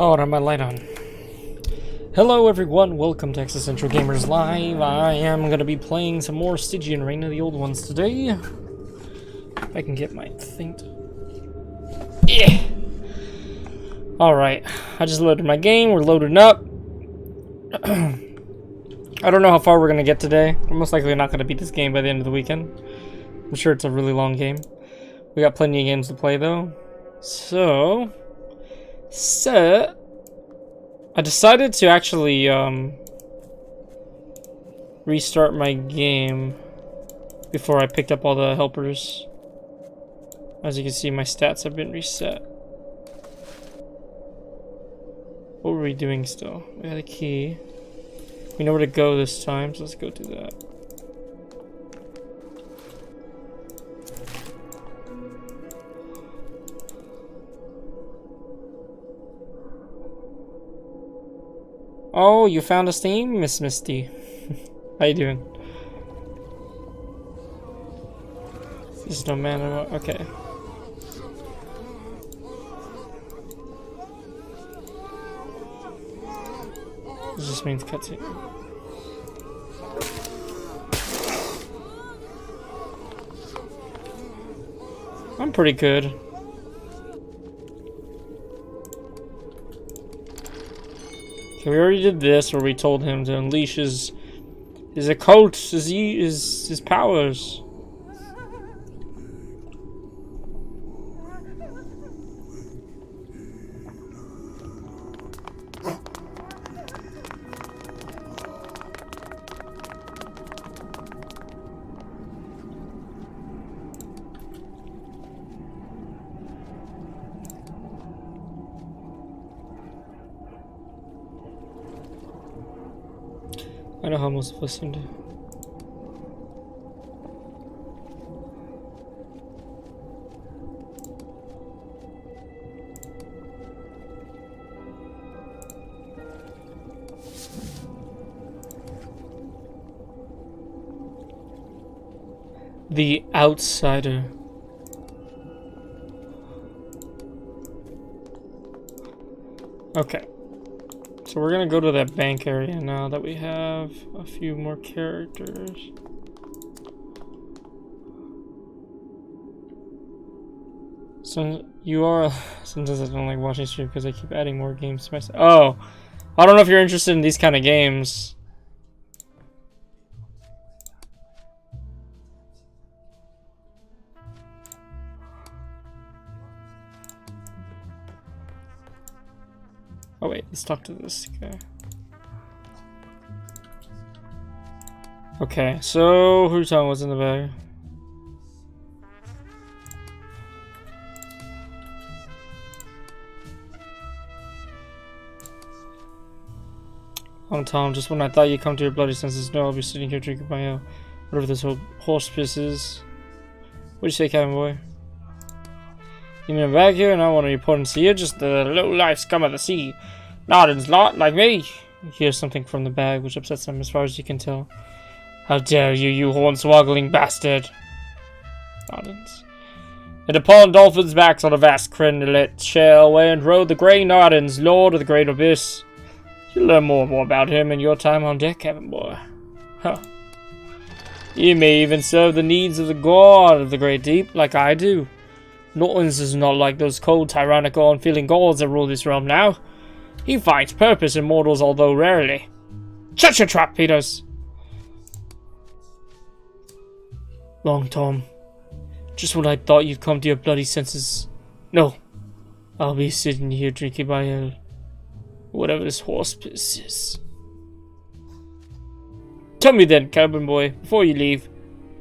Oh, and I have my light on. Hello everyone, welcome to Existential Gamers Live. I am going to be playing some more Stygian Reign of the Old Ones today. If I can get my thing to... Yeah! Alright, I just loaded my game, we're loading up. I don't know how far we're going to get today. We're most likely not going to beat this game by the end of the weekend. I'm sure it's a really long game. We got plenty of games to play though. So... I decided to actually restart my game before I picked up all the helpers. As you can see, my stats have been reset. What were we doing still? We had a key. We know where to go this time, so let's go do that. Oh, you found a Steam, Miss Misty. How you doing? There's no mana. Okay. This just means cutscene. I'm pretty good. Okay, we already did this, where we told him to unleash his occult, his powers. I know how most of us seem to. The outsider. Okay. So we're gonna go to that bank area now that we have a few more characters. So you are... Sometimes I don't like watching stream because I keep adding more games to myself. Oh! I don't know if you're interested in these kind of games. Oh wait, let's talk to this guy. Okay, so who's telling what's in the bag? Oh Tom, just when I thought you'd come to your bloody senses, no, I'll be sitting here drinking my ale. Whatever this whole horse piss is. What'd you say, cabin boy? You mean back here and I want to report and see you? Just the low life scum of the sea. Nodden's lot like me. You hear something from the bag, which upsets him as far as you can tell. How dare you, you hornswoggling bastard! Noddens. And upon dolphins' backs on a vast crenulate sail away and rode the grey Noddens, lord of the great abyss. You'll learn more and more about him in your time on deck, cabin boy. Huh. You may even serve the needs of the god of the great deep, like I do. Norton's is not like those cold, tyrannical, unfeeling gods that rule this realm now. He finds purpose in mortals, although rarely. Shut your trap, Peters! Long Tom. Just when I thought you'd come to your bloody senses. No. I'll be sitting here drinking my ale. Whatever this horse piss is. Tell me then, cabin boy, before you leave,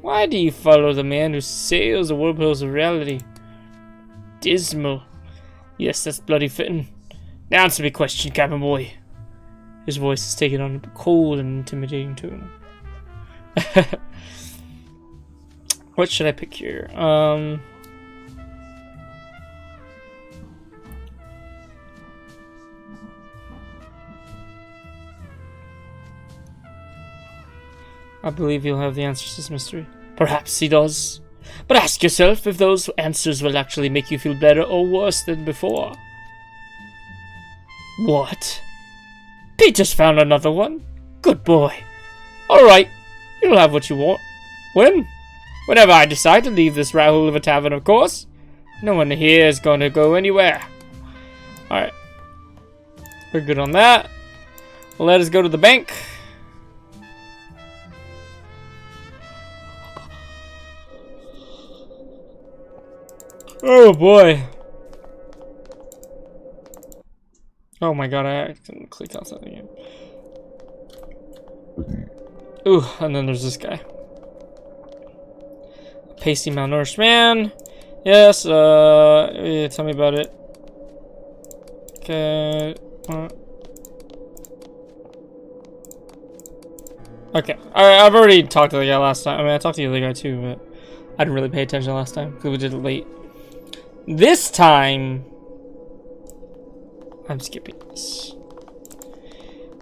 why do you follow the man who sails the whirlpools of reality? Dismal. Yes, that's bloody fitting. Now answer me question, cabin boy. His voice is taken on a cold and intimidating tone. What should I pick here? I believe you'll have the answers to this mystery. Perhaps he does. But ask yourself if those answers will actually make you feel better or worse than before. What? Pete just found another one? Good boy. Alright, you'll have what you want. When? Whenever I decide to leave this rat hole of a tavern, of course. No one here is going to go anywhere. Alright. We're good on that. Well, let us go to the bank. Oh boy. Oh my god, I accidentally clicked on something again. Ooh, and then there's this guy. Pasty malnourished man. Yes, yeah, tell me about it. Okay. Okay, I've already talked to the guy last time. I mean, I talked to the other guy too, but I didn't really pay attention last time because we did it late. This time, I'm skipping this.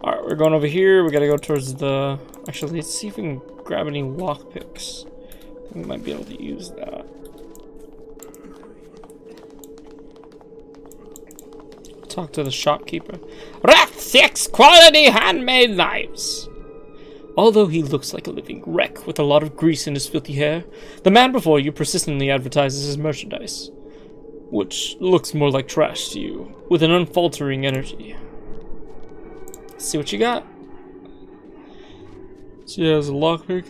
Alright, we're going over here. We gotta go towards the... Actually, let's see if we can grab any lockpicks. I think we might be able to use that. Talk to the shopkeeper. Rat 6 quality handmade knives. Although he looks like a living wreck with a lot of grease in his filthy hair, the man before you persistently advertises his merchandise, which looks more like trash to you, with an unfaltering energy. Let's see what you got. So he has a lockpick.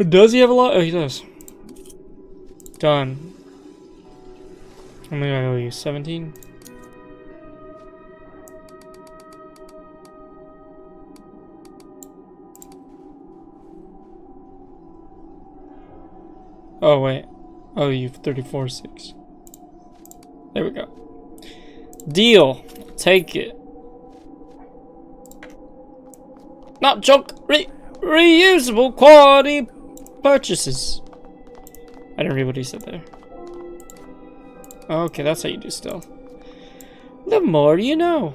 Does he have a lock? Oh, he does. Done. How many do I owe you? 17? Oh, wait. Oh, you've 34.6. There we go. Deal. Take it. Not junk. Reusable quality purchases. I didn't read what he said there. Okay, that's how you do stealth. The more you know.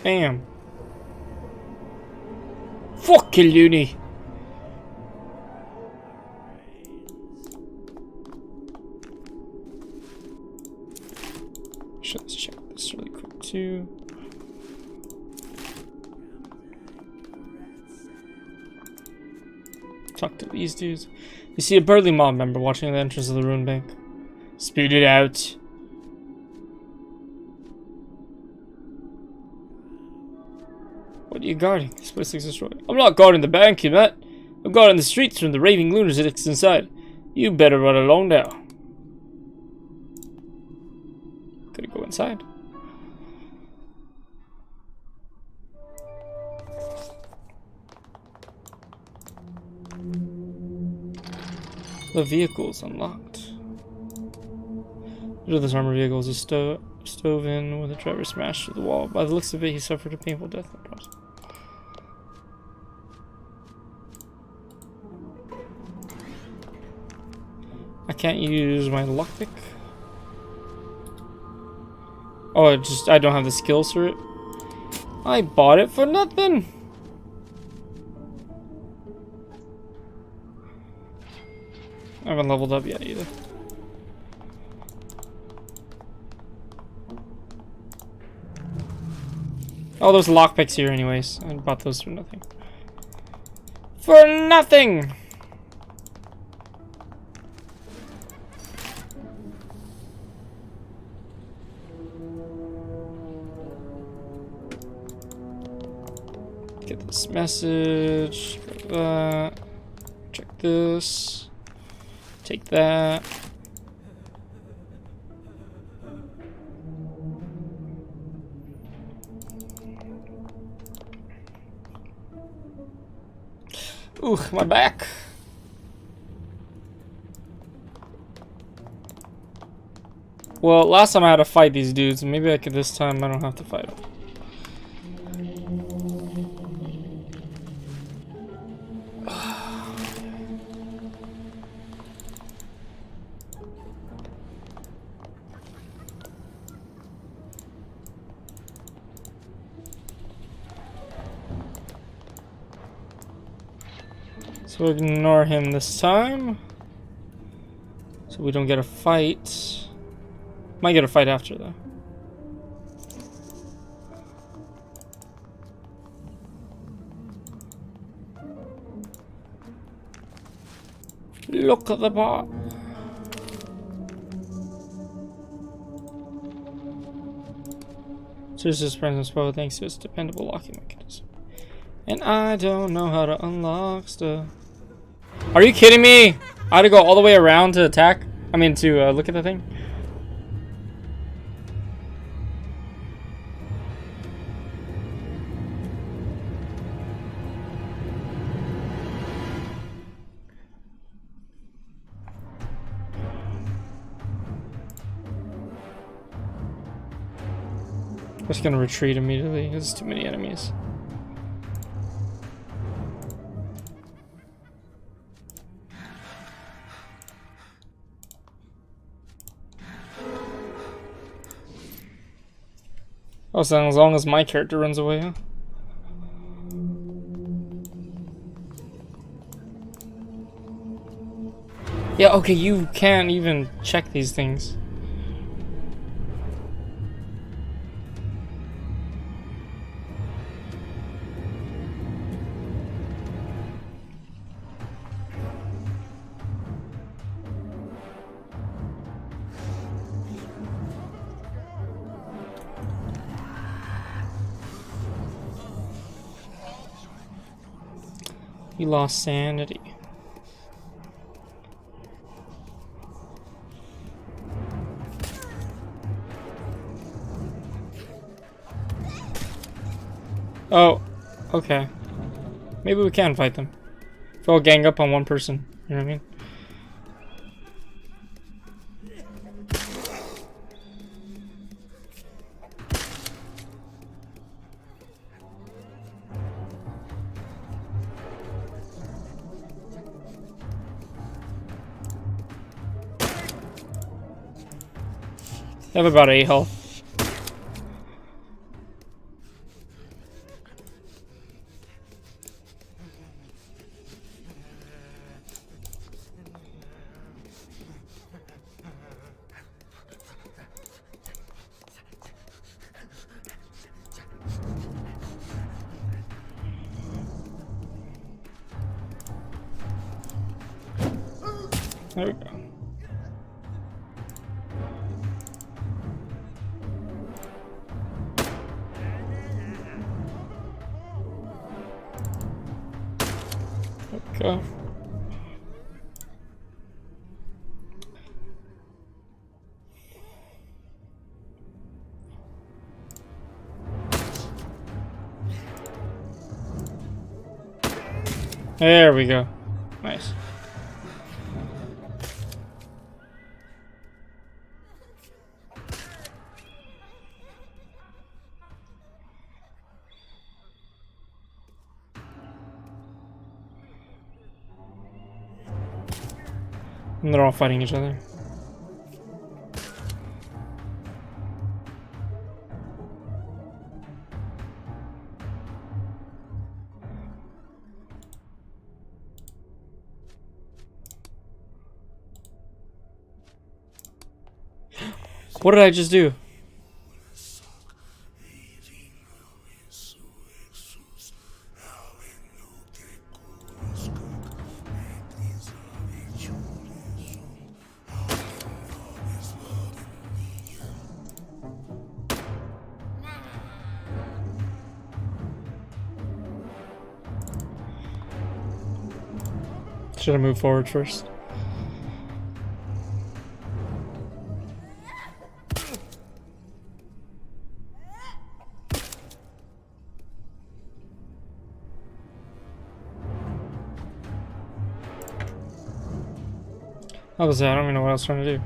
Bam. Fuck you, loony. Let's check this really quick too. Talk to these dudes. You see a burly mob member watching the entrance of the ruin bank. Speed it out. What are you guarding? This place looks destroyed. I'm not guarding the bank, you met. I'm guarding the streets from the raving lunatics inside. You better run along now. Gonna go inside. The vehicle is unlocked. Under this armored vehicle is a stove in with a driver smashed through the wall. By the looks of it, he suffered a painful death in the process. I can't use my lockpick. Oh, I don't have the skills for it. I bought it for nothing. I haven't leveled up yet either. Oh, there's lockpicks here anyways. I bought those for nothing. For nothing! Get this message. Check that. Check this. Take that. Ooh, my back. Well, last time I had to fight these dudes. Maybe I could this time I don't have to fight them. So ignore him this time. So we don't get a fight. Might get a fight after though. Look at the bot. Ceases presence spell thanks to its dependable locking mechanism. And I don't know how to unlock stuff. Are you kidding me? I had to go all the way around to attack? I mean to look at the thing? I'm just gonna retreat immediately because there's too many enemies. Oh, so as long as my character runs away, huh? Yeah, okay, you can't even check these things. You lost sanity. Oh, okay. Maybe we can fight them. If we all gang up on one person, you know what I mean? I have about 8 health. There we go. Go. There we go. Nice. And they're all fighting each other. What did I just do? Should I move forward first? That was it. I don't even know what I was trying to do.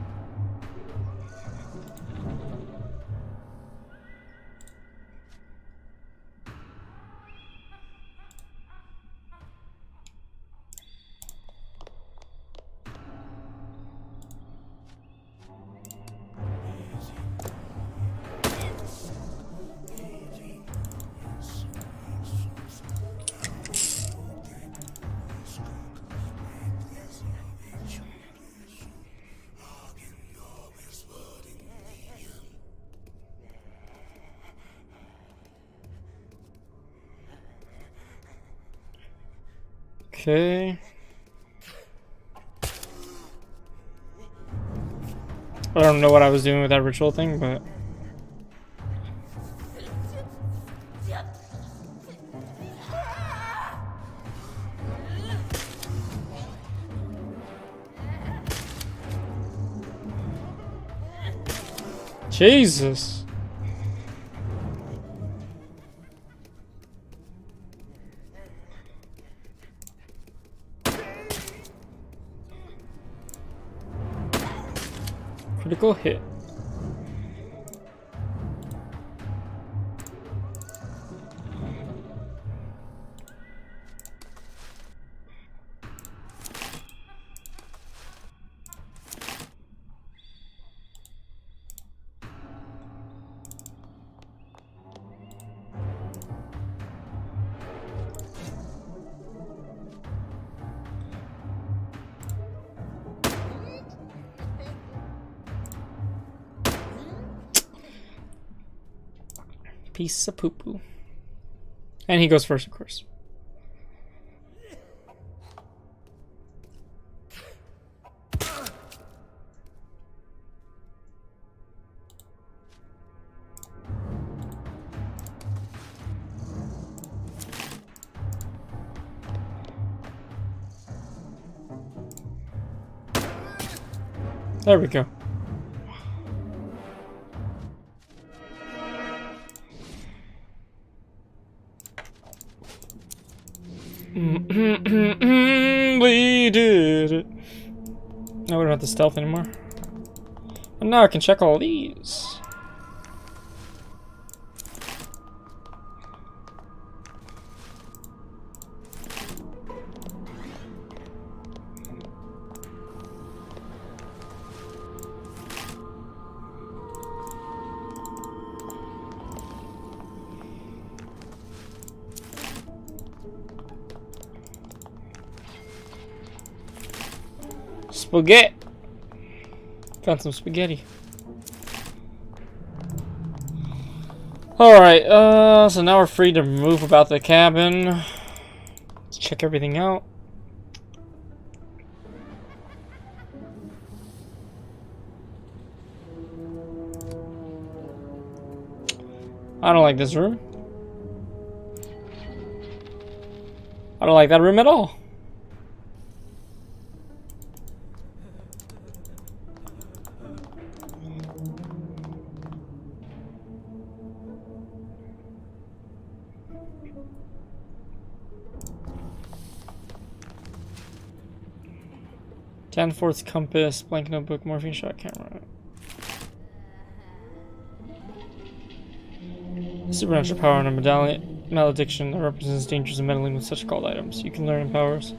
Okay. I don't know what I was doing with that ritual thing, but... Jesus. Critical hit. Piece of poo-poo. And he goes first, of course. There we go. We did it. Now we don't have the stealth anymore. And now I can check all these. Spaghetti. Found some spaghetti. Alright, so now we're free to move about the cabin. Let's check everything out. I don't like this room. I don't like that room at all. Danforth's compass, blank notebook, morphine shot camera. Supernatural power on a malediction that represents dangers of meddling with such called items. You can learn powers.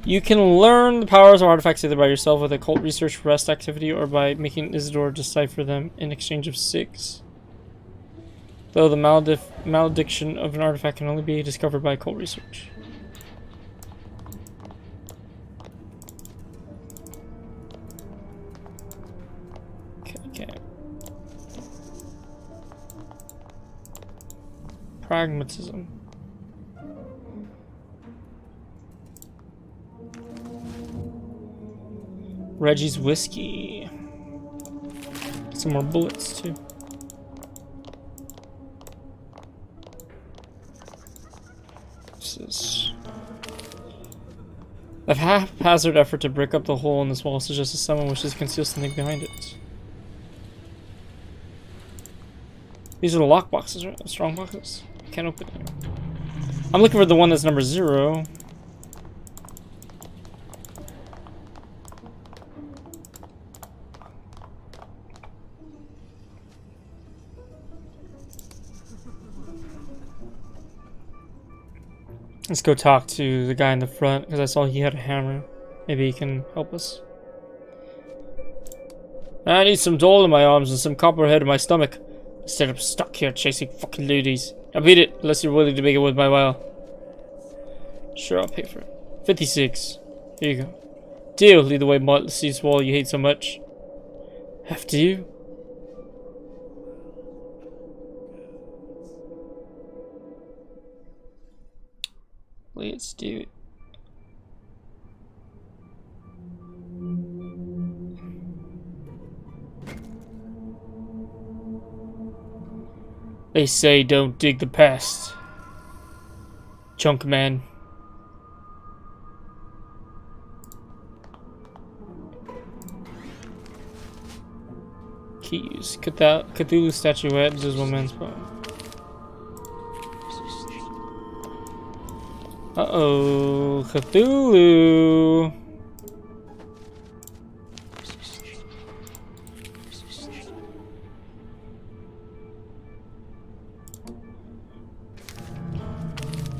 You can learn the powers of artifacts either by yourself with a cult research rest activity or by making Isidore decipher them in exchange of 6. Though the malediction of an artifact can only be discovered by cult research. Pragmatism. Reggie's whiskey. Some more bullets too. This is a haphazard effort to break up the hole in this wall suggests that someone wishes to conceal something behind it. These are the lock boxes, right? The strong boxes. Can't open it. I'm looking for the one that's number 0. Let's go talk to the guy in the front because I saw he had a hammer. Maybe he can help us. I need some dole in my arms and some copperhead in my stomach. Instead I'm stuck here chasing fucking ladies. I'll beat it unless you're willing to make it worth my while. Sure, I'll pay for it. 56. Here you go. Deal, lead the way, Motley's wall you hate so much. After you. Let's do it. They say don't dig the past. Chunk man. Keys. Cthulhu statuette. Invisible man's poem. Uh-oh. Cthulhu.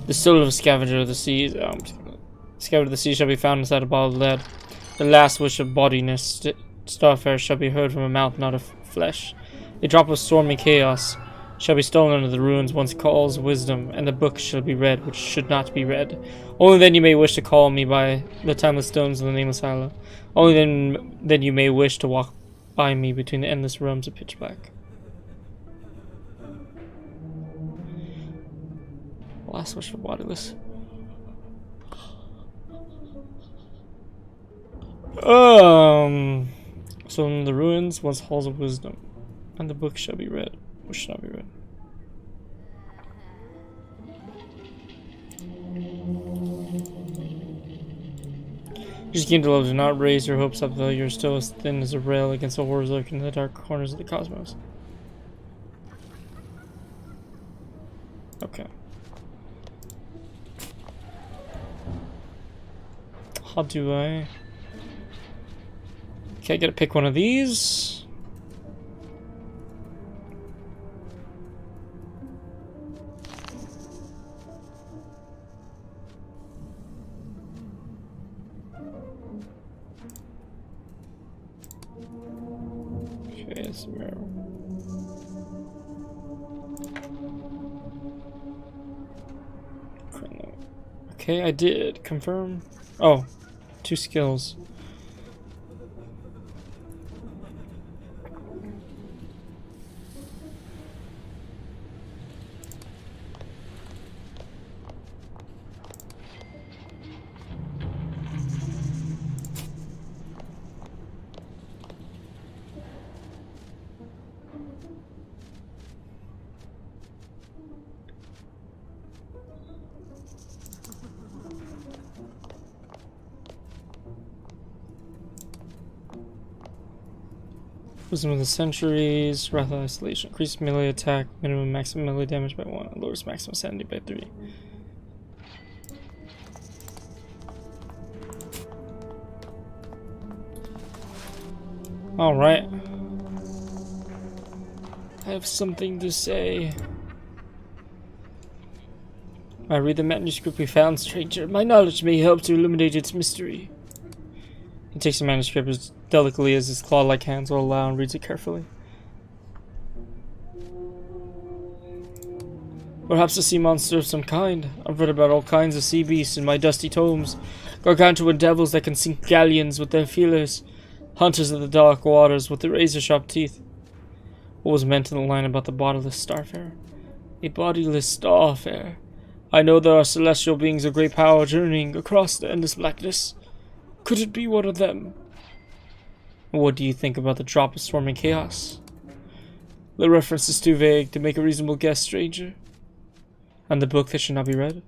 The soul of a scavenger of the seas. Scavenger of the sea shall be found inside a bottle of lead. The last wish of bodiness, starfare, shall be heard from a mouth not of flesh. A drop of stormy chaos shall be stolen under the ruins. Once calls wisdom, and the book shall be read which should not be read. Only then you may wish to call me by the timeless stones of the nameless isle. Only then you may wish to walk by me between the endless realms of pitch black. Last wish for bodiless. So in the ruins was halls of wisdom, and the book shall be read, which should not be read. You just came to love, do not raise your hopes up, though you're still as thin as a rail against the horrors lurking in the dark corners of the cosmos. Okay. How do I... Okay, I gotta pick one of these. Okay, it's a mirror. Okay, I did. Confirm. Oh. 2 skills. Wisdom of the Centuries, Wrath of Isolation, increased melee attack, minimum maximum melee damage by 1, and lowers maximum sanity by 3. Alright. I have something to say. I read the manuscript we found, stranger. My knowledge may help to illuminate its mystery. He takes the manuscript as delicately as his claw-like hands will allow and reads it carefully. Perhaps a sea monster of some kind. I've read about all kinds of sea beasts in my dusty tomes. Gargantuan devils that can sink galleons with their feelers. Hunters of the dark waters with their razor-sharp teeth. What was meant in the line about the bodiless starfarer? A bodiless starfarer. I know there are celestial beings of great power journeying across the endless blackness. Could it be one of them? What do you think about the drop of swarming chaos? The reference is too vague to make a reasonable guess, stranger. And the book that should not be read?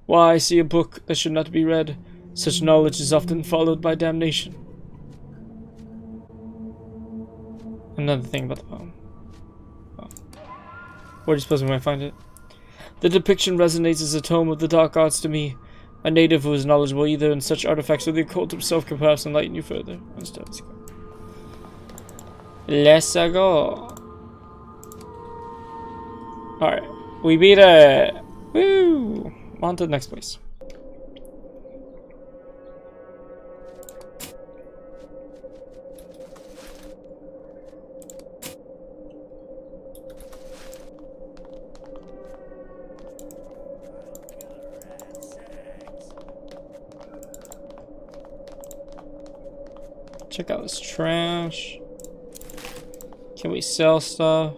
Why, I see a book that should not be read. Such knowledge is often followed by damnation. Another thing about the poem. Oh. Where do you suppose we might find it? The depiction resonates as a tome of the dark arts to me. A native who is knowledgeable either in such artifacts or the occult himself can perhaps enlighten you further. Let's go. Let's go. Alright. We beat it. Woo! On to the next place. Check out this trash. Can we sell stuff?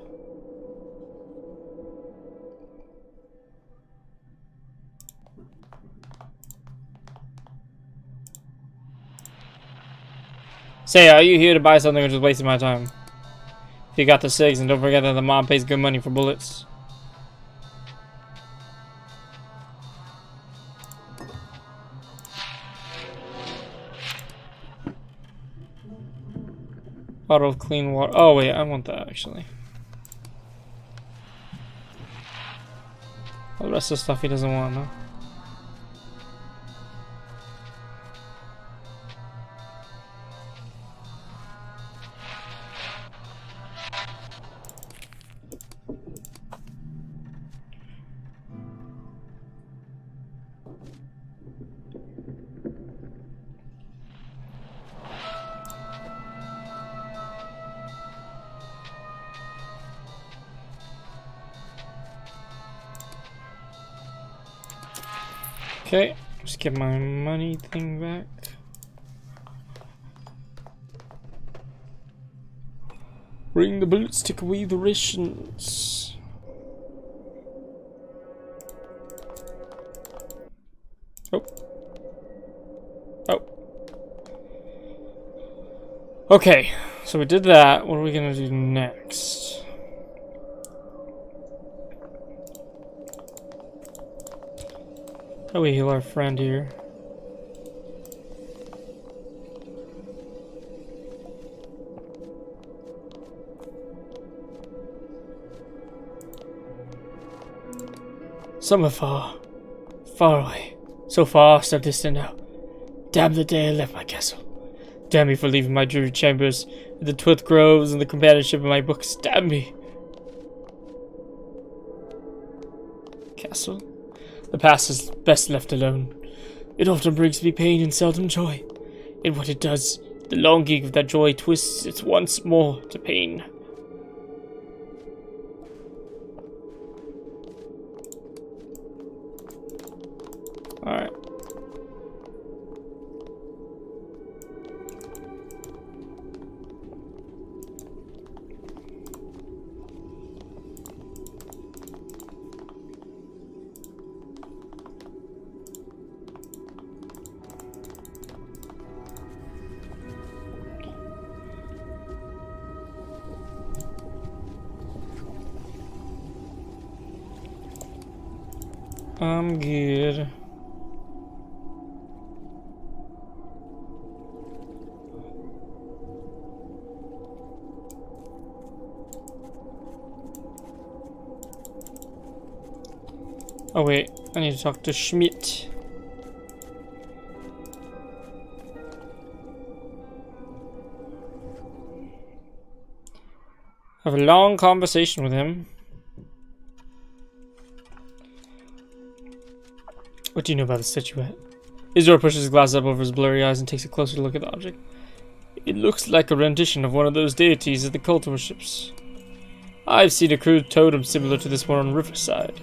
Say, are you here to buy something or just wasting my time? If you got the SIGs, and don't forget that the mob pays good money for bullets. Bottle of clean water. Oh wait, I want that actually. All the rest of the stuff he doesn't want, huh? Okay, just get my money thing back. Bring the bullets, take away the rations. Oh. Oh. Okay, so we did that. What are we gonna do next? How do we heal our friend here? Somewhere far, far away. So far, so distant now. Damn the day I left my castle. Damn me for leaving my dreary chambers, the twilight groves, and the companionship of my books. Damn me. Castle? The past is best left alone. It often brings me pain and seldom joy. In what it does, the longing of that joy twists it once more to pain. Alright. I'm good. Oh wait, I need to talk to Schmidt. Have a long conversation with him. What do you know about the statuette? Isidore pushes his glass up over his blurry eyes and takes a closer look at the object. It looks like a rendition of one of those deities that the cult worships. I've seen a crude totem similar to this one on Riverside.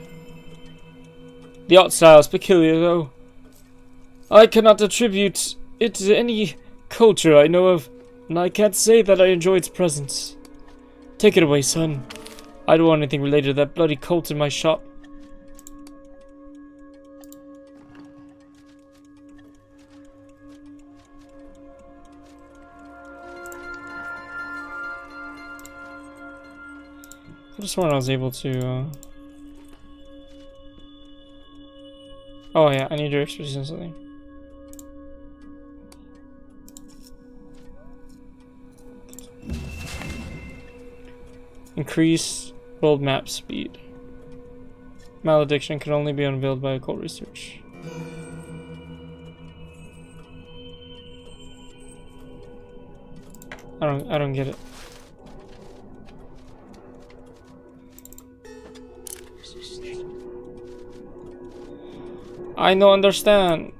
The art style is peculiar, though. I cannot attribute it to any culture I know of, and I can't say that I enjoy its presence. Take it away, son. I don't want anything related to that bloody cult in my shop. I just sworn I was able to, Oh yeah, I need your expertise on something. Increase world map speed. Malediction can only be unveiled by occult research. I don't get it. I don't understand.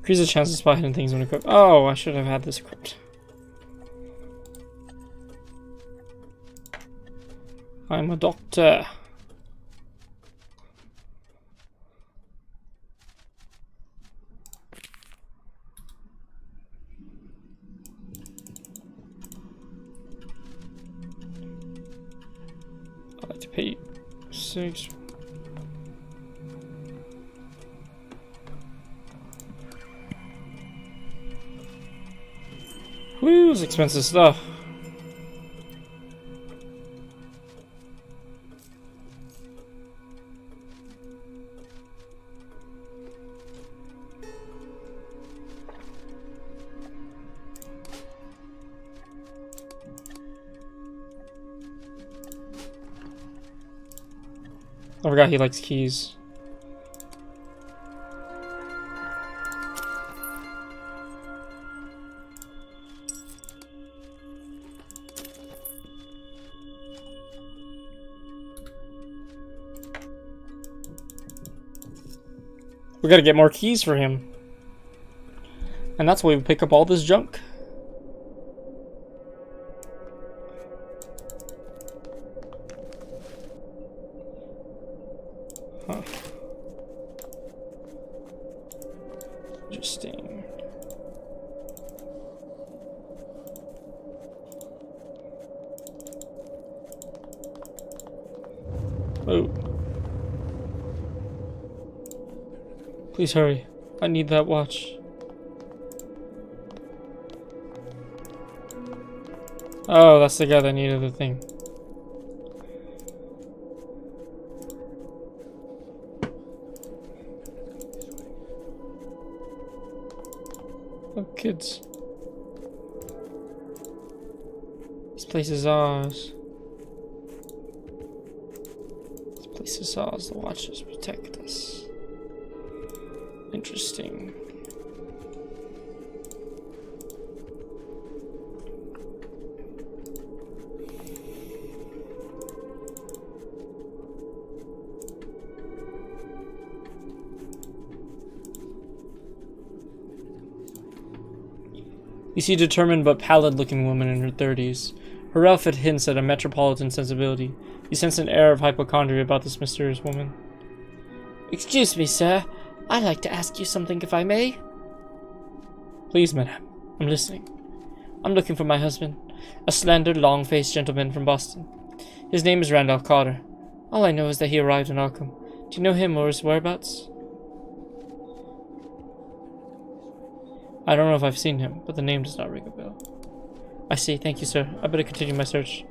Increase the chance to spot hidden things when equipped. Oh, I should have had this equipped. I'm a doctor. Pay 6. Whew, it's expensive stuff. I forgot he likes keys. We gotta get more keys for him. And that's why we pick up all this junk. Huh. Interesting. Oh. Please hurry. I need that watch. Oh, that's the guy that needed the thing. Oh, kids. This place is ours. This place is ours. The watchers protect us. Interesting. You see a determined but pallid-looking woman in her 30s. Her outfit hints at a metropolitan sensibility. You sense an air of hypochondria about this mysterious woman. Excuse me, sir. I'd like to ask you something if I may. Please, madam. I'm listening. I'm looking for my husband, a slender, long-faced gentleman from Boston. His name is Randolph Carter. All I know is that he arrived in Arkham. Do you know him or his whereabouts? I don't know if I've seen him, but the name does not ring a bell. I see. Thank you, sir. I better continue my search.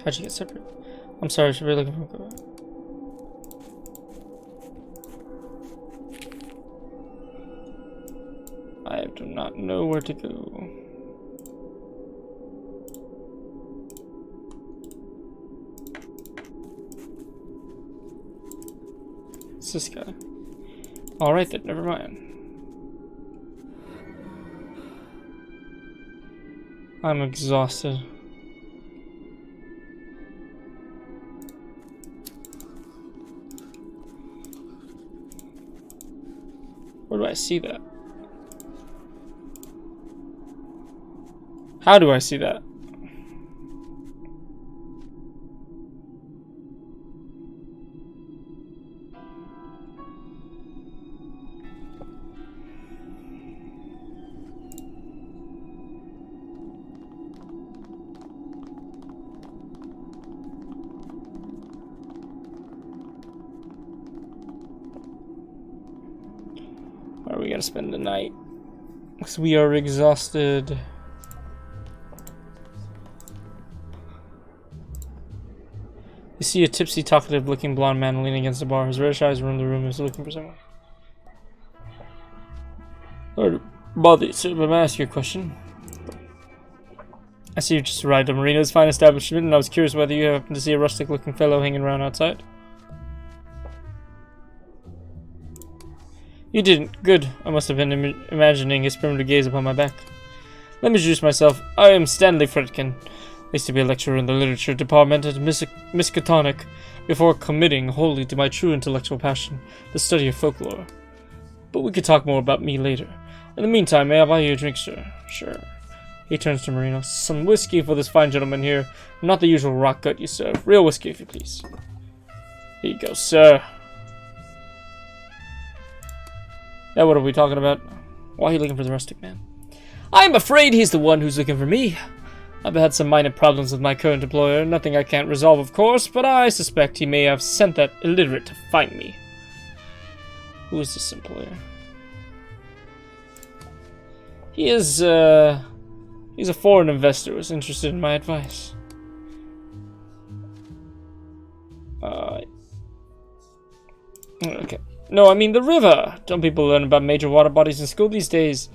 How'd you get separate? I'm sorry, should we be looking for I do not know where to go. It's this guy. Alright then, never mind. I'm exhausted. Where do I see that? How do I see that? Alright, we gotta spend the night. Because we are exhausted. You see a tipsy, talkative-looking blonde man leaning against the bar. His reddish eyes roam the room as he's looking for someone. Sorry to bother you, sir, but may I ask you a question? I see you just arrived at Marina's fine establishment, and I was curious whether you happened to see a rustic-looking fellow hanging around outside. You didn't. Good. I must have been imagining his primitive gaze upon my back. Let me introduce myself. I am Stanley Fredkin. I used to be a lecturer in the literature department at Miskatonic before committing wholly to my true intellectual passion, the study of folklore. But we could talk more about me later. In the meantime, may I buy you a drink, sir? Sure. He turns to Marino. Some whiskey for this fine gentleman here. Not the usual rock gut you serve. Real whiskey, if you please. Here you go, sir. Now what are we talking about? Why are you looking for the rustic man? I'm afraid he's the one who's looking for me. I've had some minor problems with my current employer, nothing I can't resolve, of course, but I suspect he may have sent that illiterate to find me. Who is this employer? He is, he's a foreign investor who's interested in my advice. Okay. No, I mean the river. Don't people learn about major water bodies in school these days?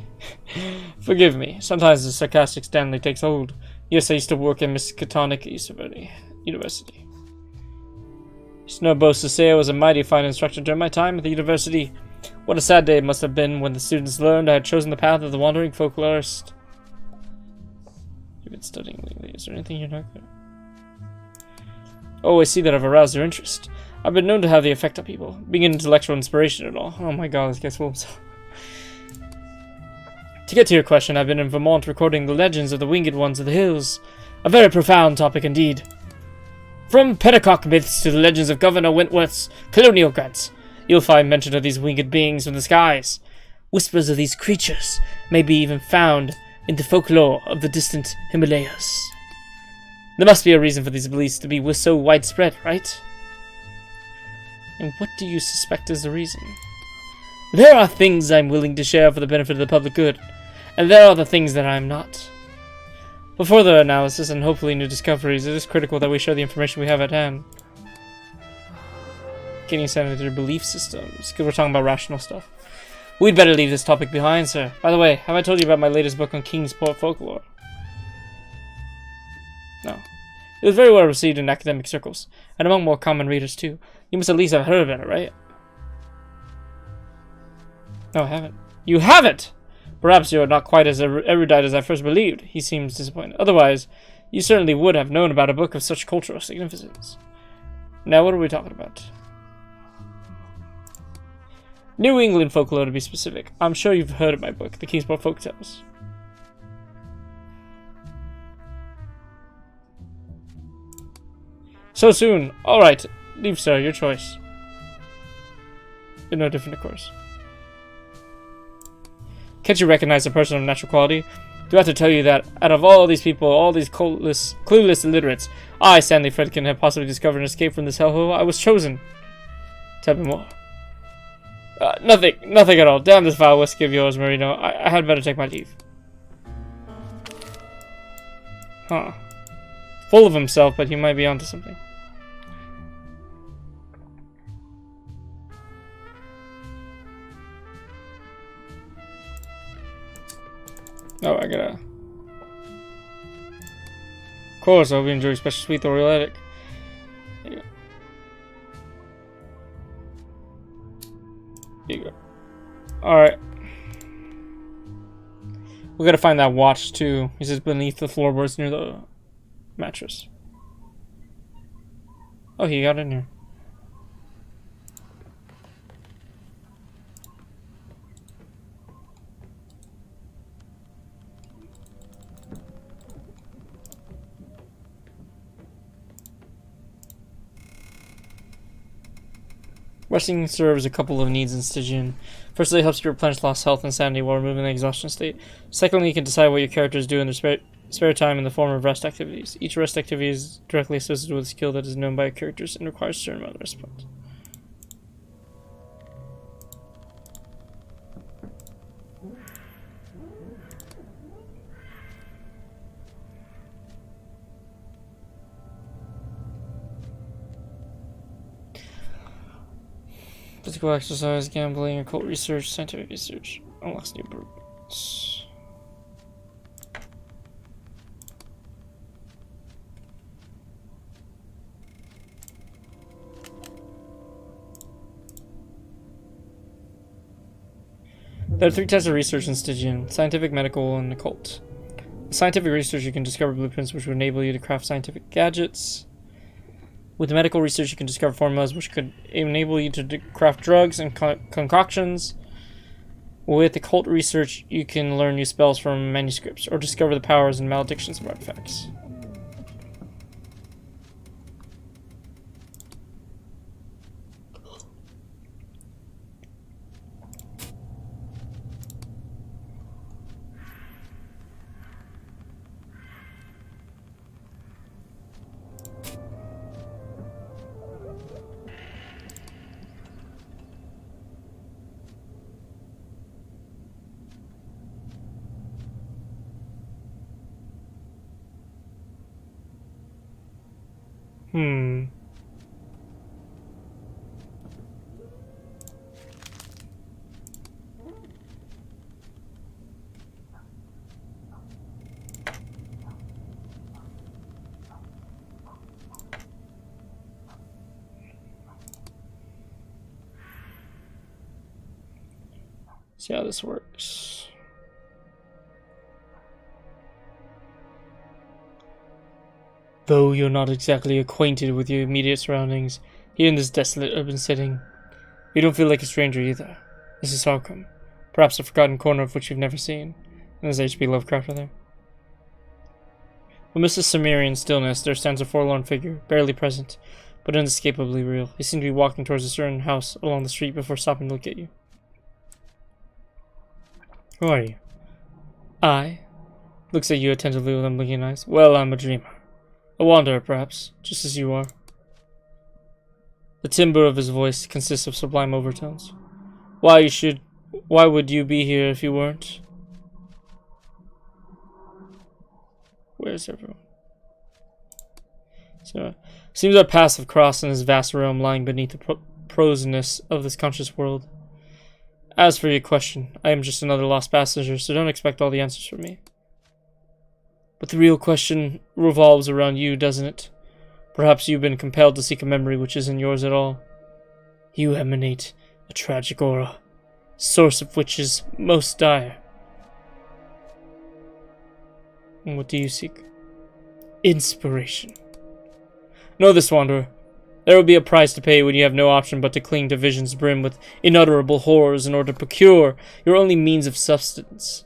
Forgive me. Sometimes the sarcastic Stanley takes hold. Yes, I used to work at Miskatonic University. It's no boast to say I was a mighty fine instructor during my time at the university. What a sad day it must have been when the students learned I had chosen the path of the wandering folklorist. You've been studying lately. Is there anything you're not good? Oh, I see that I've aroused your interest. I've been known to have the effect on people, being an intellectual inspiration and all. Oh my god, this guy's full of himself. To get to your question, I've been in Vermont recording the legends of the winged ones of the hills. A very profound topic indeed. From Pedacock myths to the legends of Governor Wentworth's colonial grants, you'll find mention of these winged beings from the skies. Whispers of these creatures may be even found in the folklore of the distant Himalayas. There must be a reason for these beliefs to be so widespread, right? And what do you suspect is the reason? There are things I'm willing to share for the benefit of the public good, and there are the things that I'm not. For further analysis and hopefully new discoveries, it is critical that we share the information we have at hand. Getting sanity through belief systems, because we're talking about rational stuff. We'd better leave this topic behind, sir. By the way, have I told you about my latest book on Kingsport folklore? No. It was very well received in academic circles, and among more common readers too. You must at least have heard of it, right? No, I haven't. You haven't! Perhaps you're not quite as erudite as I first believed. He seems disappointed. Otherwise, you certainly would have known about a book of such cultural significance. Now, what are we talking about? New England folklore, to be specific. I'm sure you've heard of my book, The Kingsport Folktales. So soon. Alright. Leave, sir. Your choice. You're no different, of course. Can't you recognize a person of natural quality? Do I have to tell you that out of all these people, all these clueless illiterates, I, Stanley Fredkin, have possibly discovered an escape from this hellhole? I was chosen. Tell me more. Nothing at all. Damn this vile whiskey of yours, Marino. I had better take my leave. Huh. Full of himself, but he might be onto something. Oh, I gotta... Of course, I hope you enjoy special sweet Orioletic. There you go. There you go. Alright. We gotta find that watch, too. He says beneath the floorboards near the mattress. Oh, he got in here. Resting serves a couple of needs in Stygian. Firstly, it helps you replenish lost health and sanity while removing the exhaustion state. Secondly, you can decide what your characters do in their spare time in the form of rest activities. Each rest activity is directly associated with a skill that is known by your characters and requires a certain amount of rest points. Physical exercise, gambling, occult research, scientific research. Unlocks new improvements. There are 3 types of research in Stygian: scientific, medical, and occult. With scientific research, you can discover blueprints which would enable you to craft scientific gadgets. With medical research, you can discover formulas which could enable you to craft drugs and concoctions. With occult research, you can learn new spells from manuscripts or discover the powers and maledictions of artifacts. See how this works. Though you're not exactly acquainted with your immediate surroundings, here in this desolate urban setting, you don't feel like a stranger either. This is Arkham, perhaps a forgotten corner of which you've never seen. And there's H.P. Lovecraft there. Amidst the Cimmerian stillness, there stands a forlorn figure, barely present, but inescapably real. He seemed to be walking towards a certain house along the street before stopping to look at you. Who are you? I? Looks at you attentively with unblinking eyes. Well, I'm a dreamer. A wanderer, perhaps, just as you are. The timbre of his voice consists of sublime overtones. Why would you be here if you weren't? Where's everyone? So, seems our paths have crossed in this vast realm lying beneath the proseness of this conscious world. As for your question, I am just another lost passenger, so don't expect all the answers from me. But the real question revolves around you, doesn't it? Perhaps you've been compelled to seek a memory which isn't yours at all. You emanate a tragic aura, source of which is most dire. And what do you seek? Inspiration. Know this, Wanderer. There will be a price to pay when you have no option but to cling to visions brim with unutterable horrors in order to procure your only means of subsistence,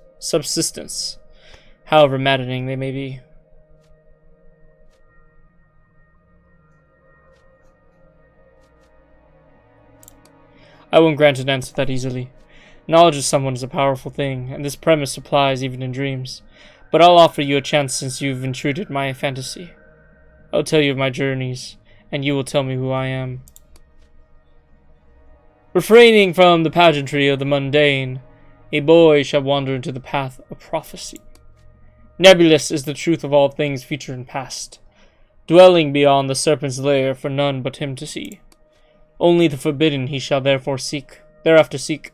however maddening they may be. I won't grant an answer that easily. Knowledge of someone is a powerful thing, and this premise applies even in dreams. But I'll offer you a chance since you've intruded my fantasy. I'll tell you of my journeys, and you will tell me who I am. Refraining from the pageantry of the mundane, a boy shall wander into the path of prophecy. Nebulous is the truth of all things future and past, dwelling beyond the serpent's lair for none but him to see. Only the forbidden he shall thereafter seek,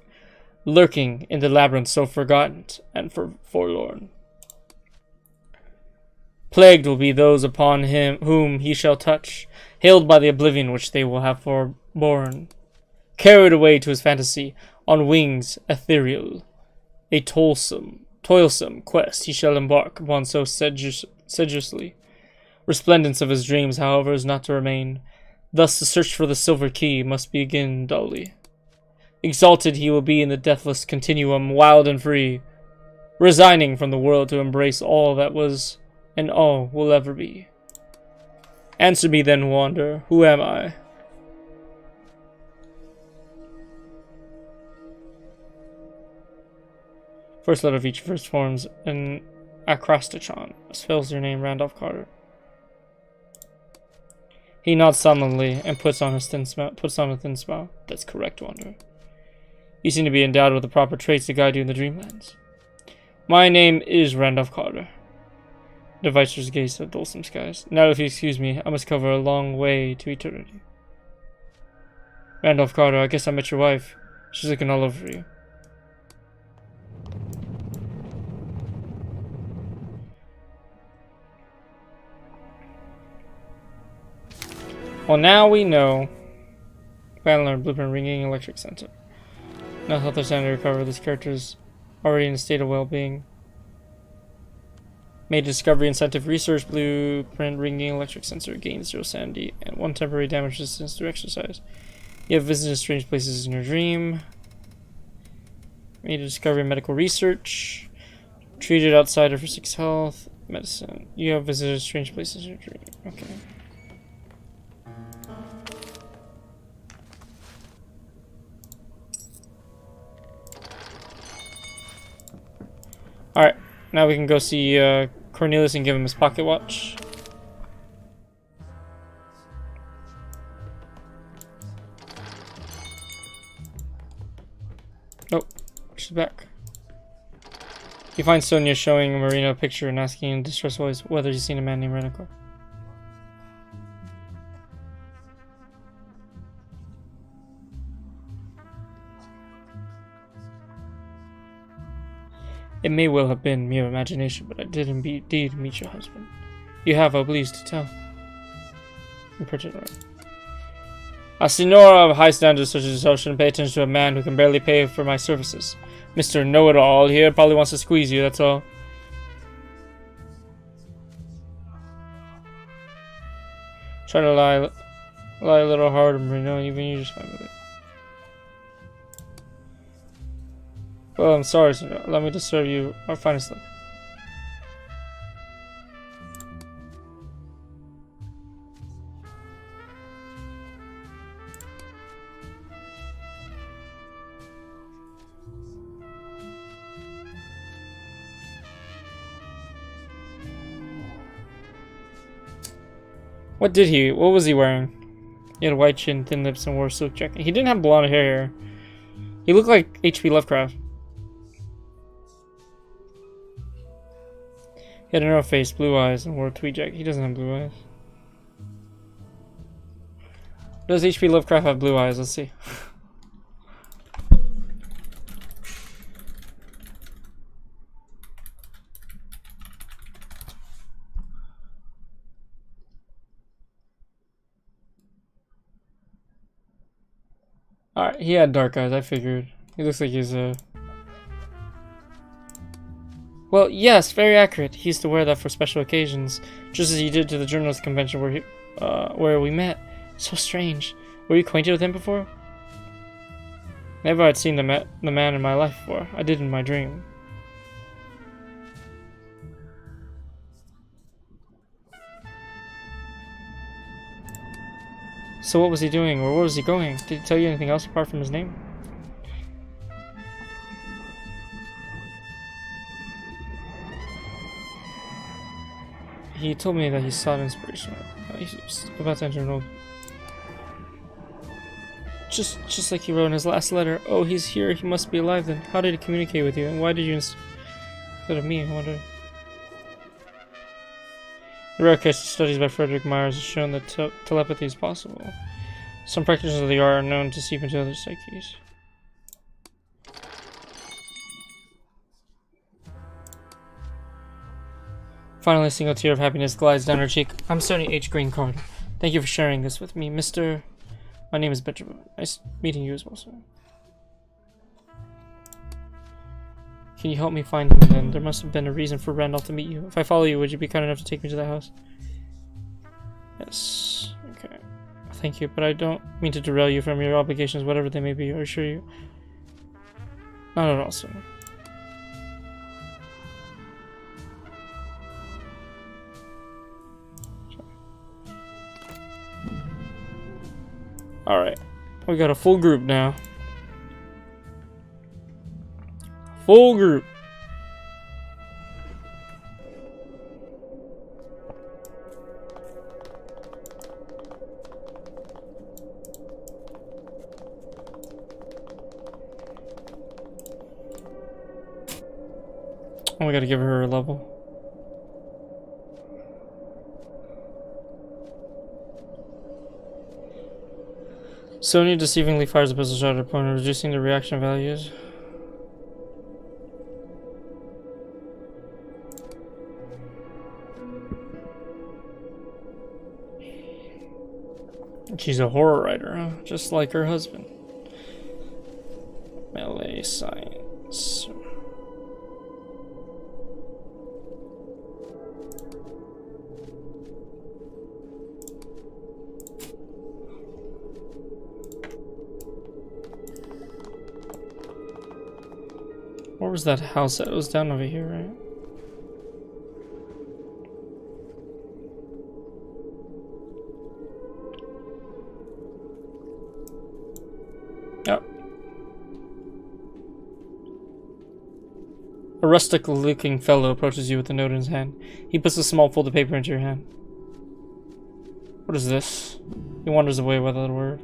lurking in the labyrinth so forgotten and forlorn. Plagued will be those upon him whom he shall touch, hailed by the oblivion which they will have forborne. Carried away to his fantasy, on wings ethereal, a toilsome quest he shall embark upon so sedulously. Resplendence of his dreams, however, is not to remain. Thus the search for the silver key must begin dully. Exalted he will be in the deathless continuum, wild and free, resigning from the world to embrace all that was and all will ever be. Answer me then, wanderer, who am I? First letter of each verse forms an acrostation, spells your name, Randolph Carter. He nods sullenly and puts on a thin smile. That's correct, wanderer. You seem to be endowed with the proper traits to guide you in the dreamlands. My name is Randolph Carter. The Vicer's gaze at dulcet skies. Now, if you excuse me, I must cover a long way to eternity. Randolph Carter, I guess I met your wife. She's looking all over you. Well, now we know. Plan learn blueprint ringing electric center. Now health is to recover. This character is already in a state of well-being. Made discovery incentive research blueprint ringing electric sensor gains 0 sanity and 1 temporary damage resistance through exercise. You have visited strange places in your dream. Made a discovery medical research. Treated outsider for 6 health. Medicine. You have visited strange places in your dream. Okay. Alright, now we can go see Cornelius and give him his pocket watch. Oh, she's back. You find Sonia showing Marina a picture and asking in a distressed voice whether she's seen a man named Renico. It may well have been mere imagination, but I did indeed meet your husband. You have, oh please, to tell. Impertinent. A signora of high standards such as yourself shouldn't pay attention to a man who can barely pay for my services. Mr. Know-it-all here probably wants to squeeze you, that's all. Try to lie a little harder, Bruno, even you just fine with it. Well, I'm sorry, sir. Allow me to serve you our finest liquor. What was he wearing? He had a white chin, thin lips, and wore a silk jacket. He didn't have blonde hair. He looked like H.P. Lovecraft. He had a narrow face, blue eyes, and wore a tweed jacket. He doesn't have blue eyes. Does H.P. Lovecraft have blue eyes? Let's see. Alright, he had dark eyes, I figured. He looks like he's Well, yes, very accurate. He used to wear that for special occasions, just as he did to the journalist convention where we met. So strange. Were you acquainted with him before? Never had seen the man in my life before. I did in my dream. So what was he doing, or where was he going? Did he tell you anything else apart from his name? He told me that he sought inspiration. He's about to enter an old... Just like he wrote in his last letter. Oh, he's here. He must be alive then. How did he communicate with you? And why did you instead of me? I wonder. The rare case of studies by Frederick Myers has shown that telepathy is possible. Some practitioners of the art are known to seep into other psyches. Finally, a single tear of happiness glides down her cheek. I'm Sony H. Green Carter. Thank you for sharing this with me, Mr. My name is Benjamin. Nice meeting you as well, sir. Can you help me find him then? There must have been a reason for Randolph to meet you. If I follow you, would you be kind enough to take me to that house? Yes. Okay. Thank you, but I don't mean to derail you from your obligations, whatever they may be, I assure you. Not at all, sir. Alright. We got a full group now. Full group. Oh, we gotta give her a level. Sonya deceivingly fires a pistol shot at her opponent, reducing the reaction values. She's a horror writer, huh? Just like her husband. Melee science. Where was that house? It was down over here, right? Yep. A rustic-looking fellow approaches you with a note in his hand. He puts a small folded paper into your hand. What is this? He wanders away without a word.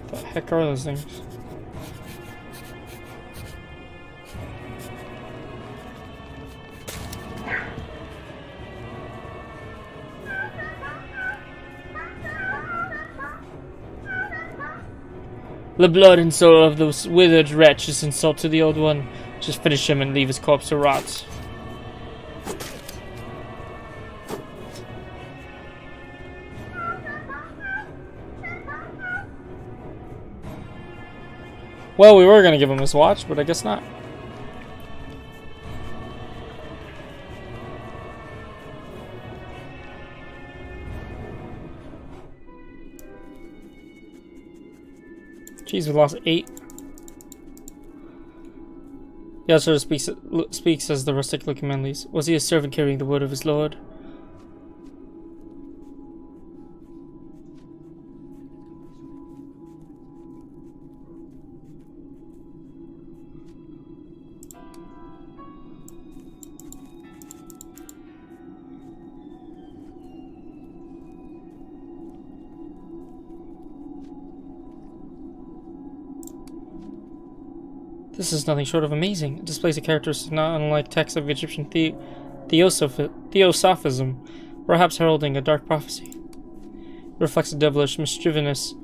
What the heck are those things? The blood and soul of those withered wretch is insult to the old one. Just finish him and leave his corpse to rot. Well, we were gonna give him his watch, but I guess not. Jeez, we lost 8. The outsider speaks as the rustic-looking man leaves. Was he a servant carrying the word of his lord? This is nothing short of amazing. It displays a characteristic not unlike texts of Egyptian theosophism, perhaps heralding a dark prophecy. It reflects a devilish mischievous,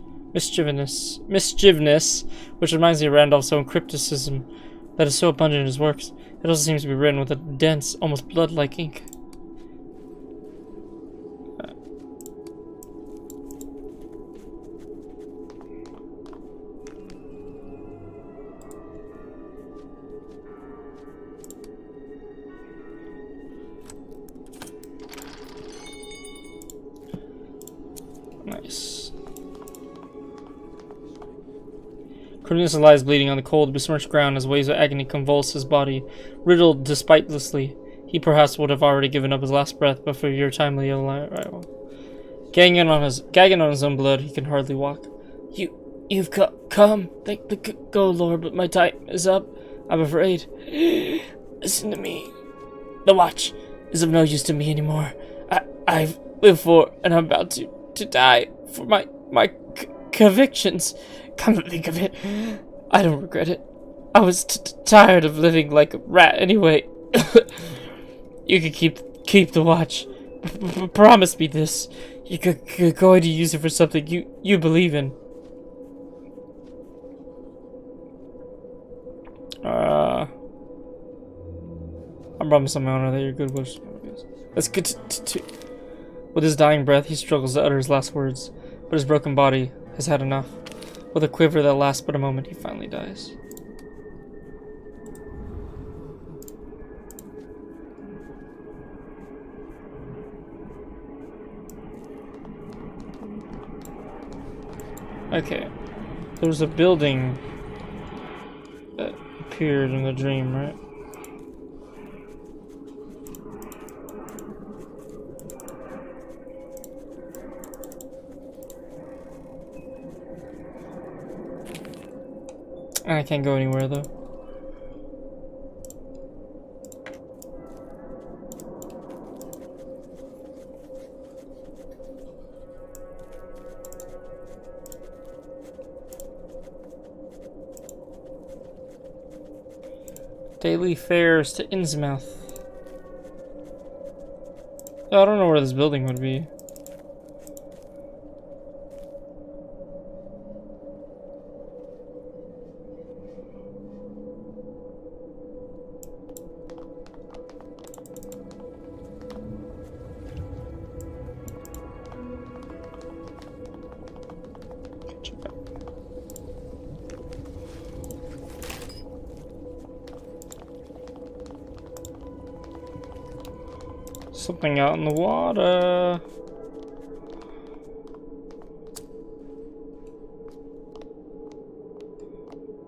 which reminds me of Randolph's own crypticism that is so abundant in his works. It also seems to be written with a dense, almost blood-like ink. Nice. Cornelius lies bleeding on the cold, besmirched ground as waves of agony convulse his body, riddled despitelessly. He perhaps would have already given up his last breath but for your timely arrival. Gagging on his own blood, he can hardly walk. You've come. Thank the good Lord, but my time is up. I'm afraid. Listen to me. The watch is of no use to me anymore. I've lived for, and I'm about to die for my convictions. Come to think of it, I don't regret it. I was tired of living like a rat anyway. You can keep the watch. Promise me this. You're going to use it for something you believe in. I promise my honor that your good wish. That's good to. With his dying breath, he struggles to utter his last words, but his broken body has had enough. With a quiver that lasts but a moment, he finally dies. Okay. There was a building that appeared in the dream, right? I can't go anywhere though. Daily fares to Innsmouth. Oh, I don't know where this building would be. Something out in the water.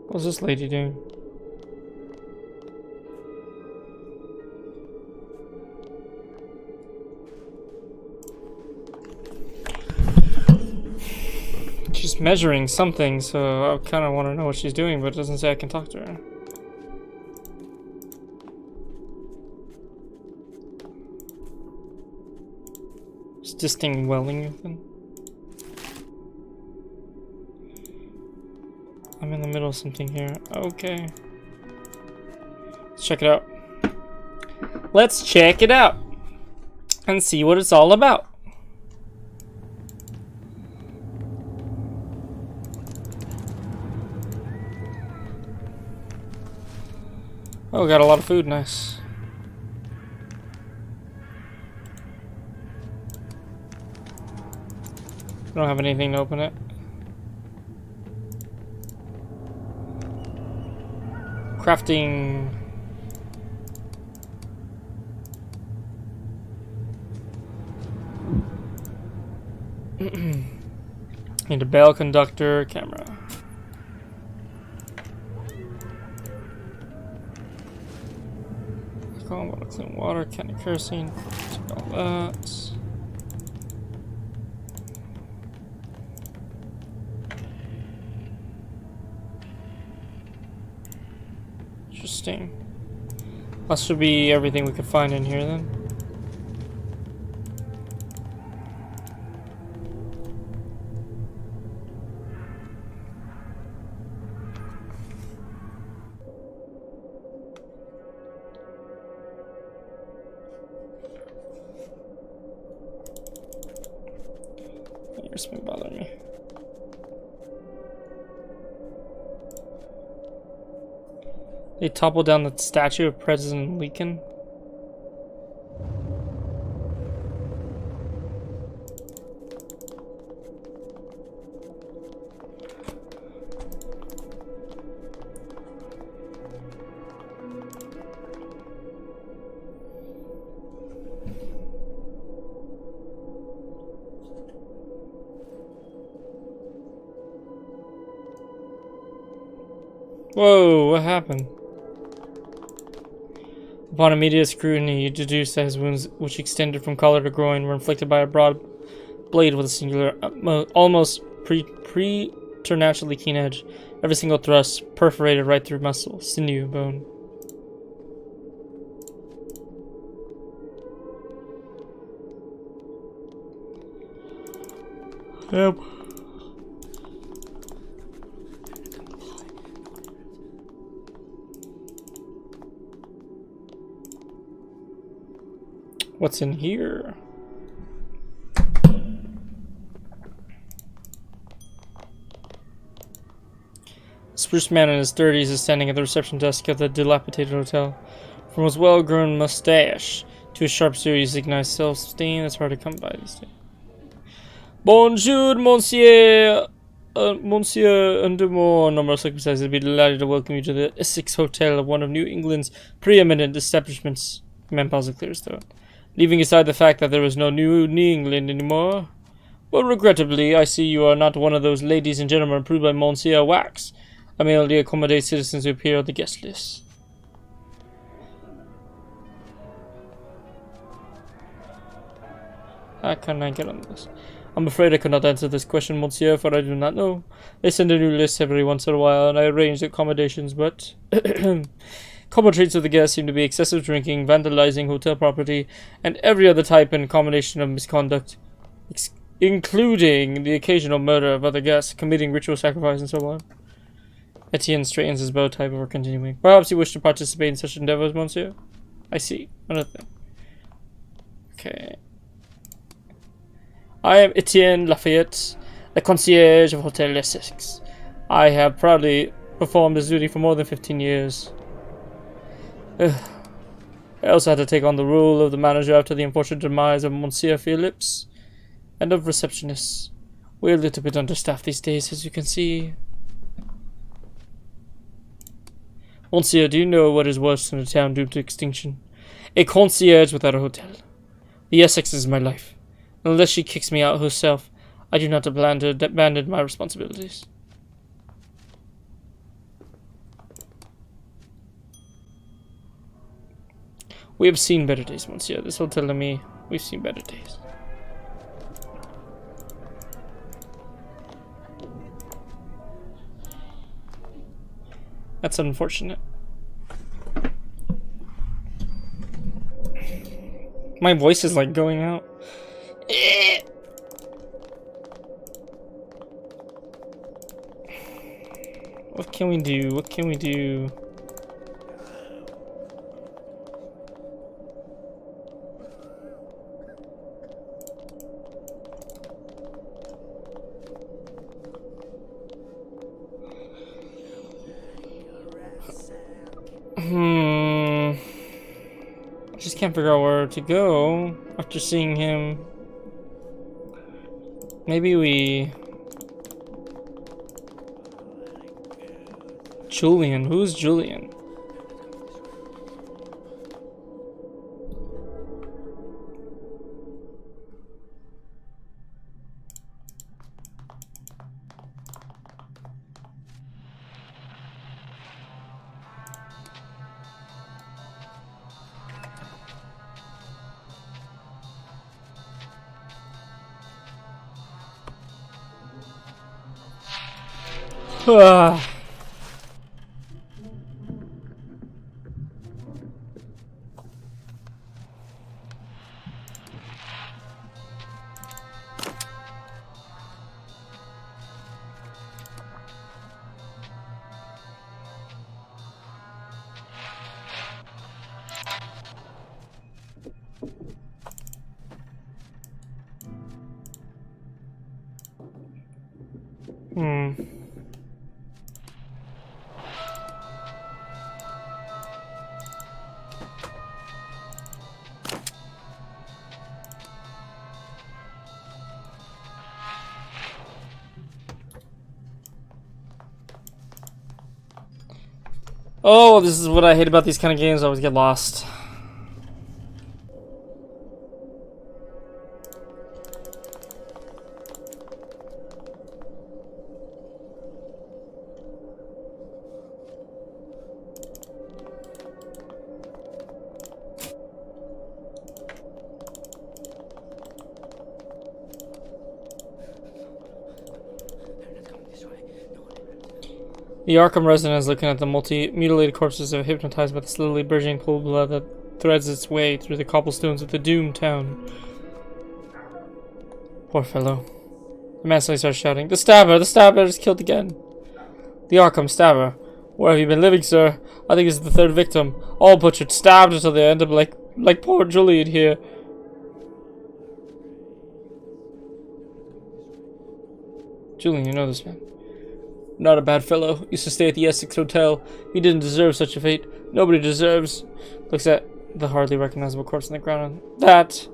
What's this lady doing? She's measuring something, so I kind of want to know what she's doing, but it doesn't say I can talk to her. Distinct Wellington. I'm in the middle of something here. Okay. Let's check it out. Let's check it out and see what it's all about. Oh, we got a lot of food, nice. I don't have anything to open it. Crafting. Need a bell, conductor, camera. Alcohol, water, clean water, can of kerosene. Take all that. Interesting. That should be everything we could find in here then. Here's something bothering me. They toppled down the statue of President Lincoln. Whoa, what happened? Upon immediate scrutiny, you deduced that his wounds, which extended from collar to groin, were inflicted by a broad blade with a singular, almost preternaturally keen edge. Every single thrust perforated right through muscle, sinew, bone. Yep. What's in here? Spruce man in his 30s is standing at the reception desk of the dilapidated hotel. From his well-grown mustache to his sharp series recognized self-esteem, it's hard to come by these days. Bonjour, monsieur. Monsieur Undermore, number 6 says he'd be delighted to welcome you to the Essex Hotel, one of New England's preeminent establishments. Man pauses clear his throat. Leaving aside the fact that there is no New England anymore. Well, regrettably, I see you are not one of those ladies and gentlemen approved by Monsieur Wax. I merely accommodate citizens who appear on the guest list. How can I get on this? I'm afraid I cannot answer this question, Monsieur, for I do not know. They send a new list every once in a while, and I arrange the accommodations, but... Common traits of the guests seem to be excessive drinking, vandalizing hotel property, and every other type and combination of misconduct, including the occasional murder of other guests, committing ritual sacrifice, and so on. Etienne straightens his bow tie before continuing. Perhaps you wish to participate in such endeavors, Monsieur? I see. Another thing. Okay. I am Etienne Lafayette, the concierge of Hotel Essex. I have proudly performed this duty for more than 15 years. I also had to take on the role of the manager after the unfortunate demise of Monsieur Phillips, and of receptionists. We're a little bit understaffed these days, as you can see. Monsieur, do you know what is worse than a town doomed to extinction? A concierge without a hotel. The Essex is my life. Unless she kicks me out herself, I do not plan to abandon my responsibilities. We have seen better days, Monsieur. This hotel and me, we've seen better days. That's unfortunate. My voice is like going out. What can we do? What can we do? I just can't figure out where to go after seeing him. Maybe we... Julian. Who's Julian? Ah. Oh, this is what I hate about these kind of games. I always get lost. The Arkham resident is looking at the mutilated corpses of hypnotized by the slowly burgeoning pool of blood that threads its way through the cobblestones of the doomed town. Poor fellow. The man suddenly starts shouting, "The stabber! The stabber is killed again!" The Arkham stabber. Where have you been living, sir? I think this is the third victim. All butchered, stabbed until they end up like poor Julian here. Julian, you know this man. Not a bad fellow. Used to stay at the Essex Hotel. He didn't deserve such a fate. Nobody deserves. Looks at the hardly recognizable corpse on the ground. That.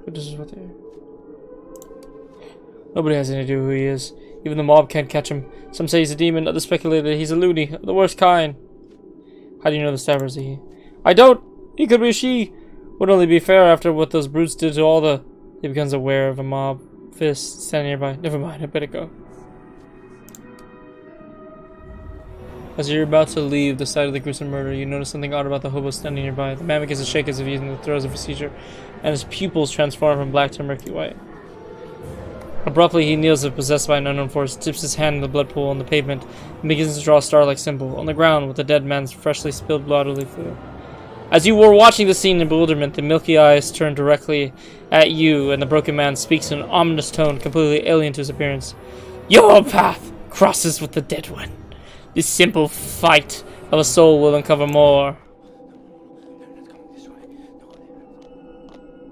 But this is what they. Nobody has any idea who he is. Even the mob can't catch him. Some say he's a demon. Others speculate that he's a loony, the worst kind. How do you know the stabber is a he? I don't. He could be a she. Would only be fair after what those brutes did to all the. He becomes aware of a mob fist standing nearby. Never mind. I better go. As you're about to leave the site of the gruesome murder, you notice something odd about the hobo standing nearby. The man begins to shake as if he's in the throes of a seizure, and his pupils transform from black to murky white. Abruptly, he kneels as if possessed by an unknown force, dips his hand in the blood pool on the pavement, and begins to draw a star-like symbol on the ground with the dead man's freshly spilled blood on the floor. As you were watching the scene in bewilderment, the milky eyes turn directly at you, and the broken man speaks in an ominous tone completely alien to his appearance. Your path crosses with the dead one. This simple fight of a soul will uncover more.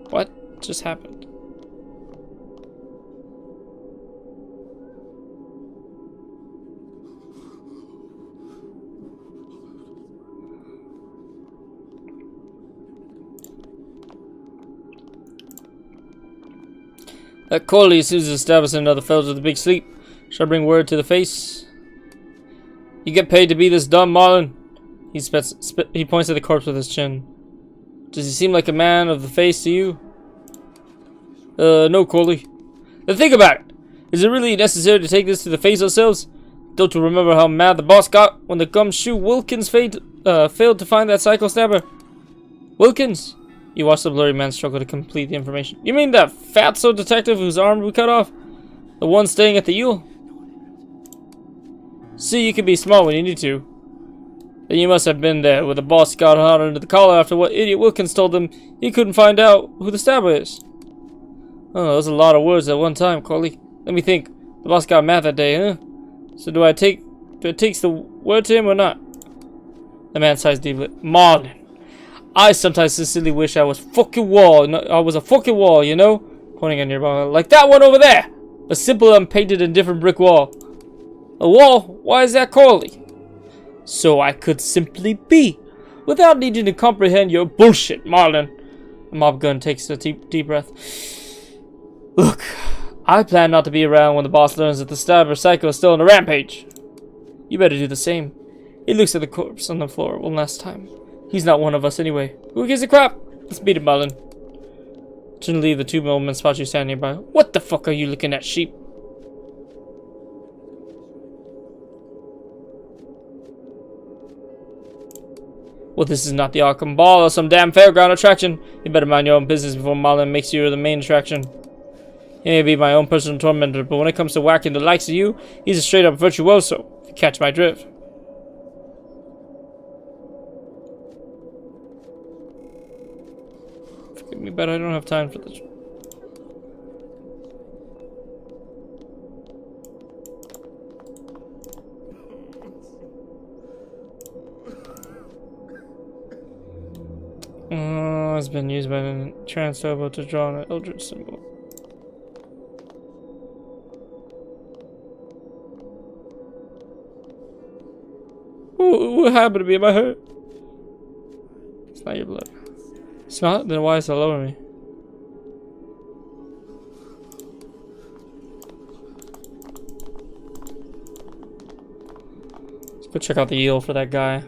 What just happened? That Coley seems to establish another fellows with a big sleep. Shall I bring word to the face? You get paid to be this dumb, Marlon. He points at the corpse with his chin. Does he seem like a man of the face to you? No, Coley. Then think about it. Is it really necessary to take this to the face ourselves? Don't you remember how mad the boss got when the gumshoe Wilkins failed to find that psycho stabber? Wilkins? You watch the blurry man struggle to complete the information. You mean that fatso detective whose arm we cut off? The one staying at the Ule? See, you can be smart when you need to. Then you must have been there when the boss got hot under the collar after what idiot Wilkins told him he couldn't find out who the stabber is. Oh, that was a lot of words at one time, Coley. Let me think. The boss got mad that day, huh? So do I take the word to him or not? The man sighs deeply. Marlon, I sometimes sincerely wish I was fucking wall. No, I was a fucking wall, you know? Pointing at nearby, like that one over there. A simple, unpainted, indifferent brick wall. A wall? Why is that Coley? so I could simply be, without needing to comprehend your bullshit, Marlin. The mob gun takes a deep breath. Look, I plan not to be around when the boss learns that the stabber psycho is still on a rampage. You better do the same. He looks at the corpse on the floor one last time. He's not one of us anyway. Who gives a crap? Let's beat him, Marlin. Shouldn't leave the 2 moments spot you standing by. What the fuck are you looking at, sheep? Well, this is not the Arkham Ball or some damn fairground attraction. You better mind your own business before Marlin makes you the main attraction. He may be my own personal tormentor, but when it comes to whacking the likes of you, he's a straight-up virtuoso, if you catch my drift. Forgive me, but I don't have time for this. It's been used by the Trans-Turbo to draw an Eldritch symbol. Ooh, what happened to me? Am I hurt? It's not your blood. It's not? Then why is it all over me? Let's go check out the eel for that guy.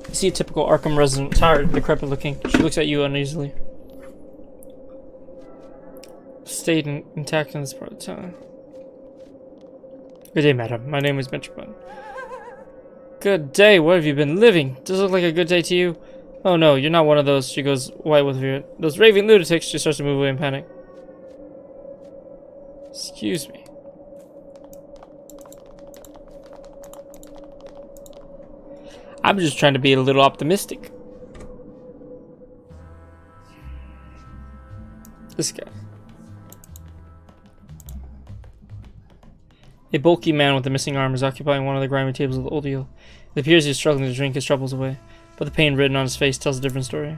You see a typical Arkham resident, tired, decrepit looking. She looks at you uneasily. Stayed intact in this part of town. Good day, madam. My name is Benjamin. Good day. Where have you been living? Does it look like a good day to you? Oh no, you're not one of those. She goes white with fear. Those raving lunatics. She starts to move away in panic. Excuse me. I'm just trying to be a little optimistic. This guy. A bulky man with a missing arm is occupying one of the grimy tables of the old eel. It appears he is struggling to drink his troubles away, but the pain written on his face tells a different story.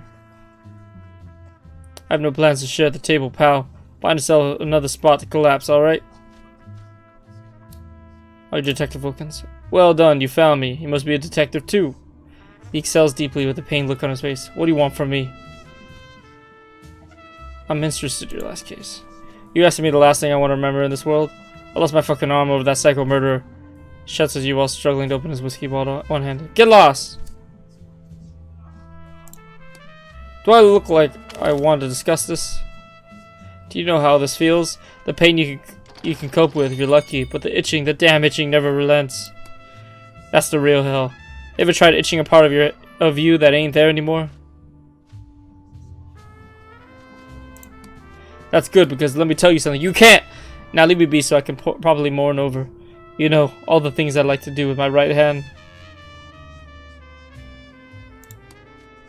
I have no plans to share the table, pal. Find yourself another spot to collapse, alright? Are you Detective Wilkins? Well done, you found me. You must be a detective too. He exhales deeply with a pained look on his face. What do you want from me? I'm interested in your last case. You asking me the last thing I want to remember in this world? I lost my fucking arm over that psycho murderer. Shouts at you while struggling to open his whiskey bottle one-handed. Get lost! Do I look like I want to discuss this? Do you know how this feels? The pain you can cope with if you're lucky, but the itching, the damn itching never relents. That's the real hell. Ever tried itching a part of you that ain't there anymore? That's good, because let me tell you something. You can't! Now leave me be so I can properly mourn over. You know, all the things I like to do with my right hand.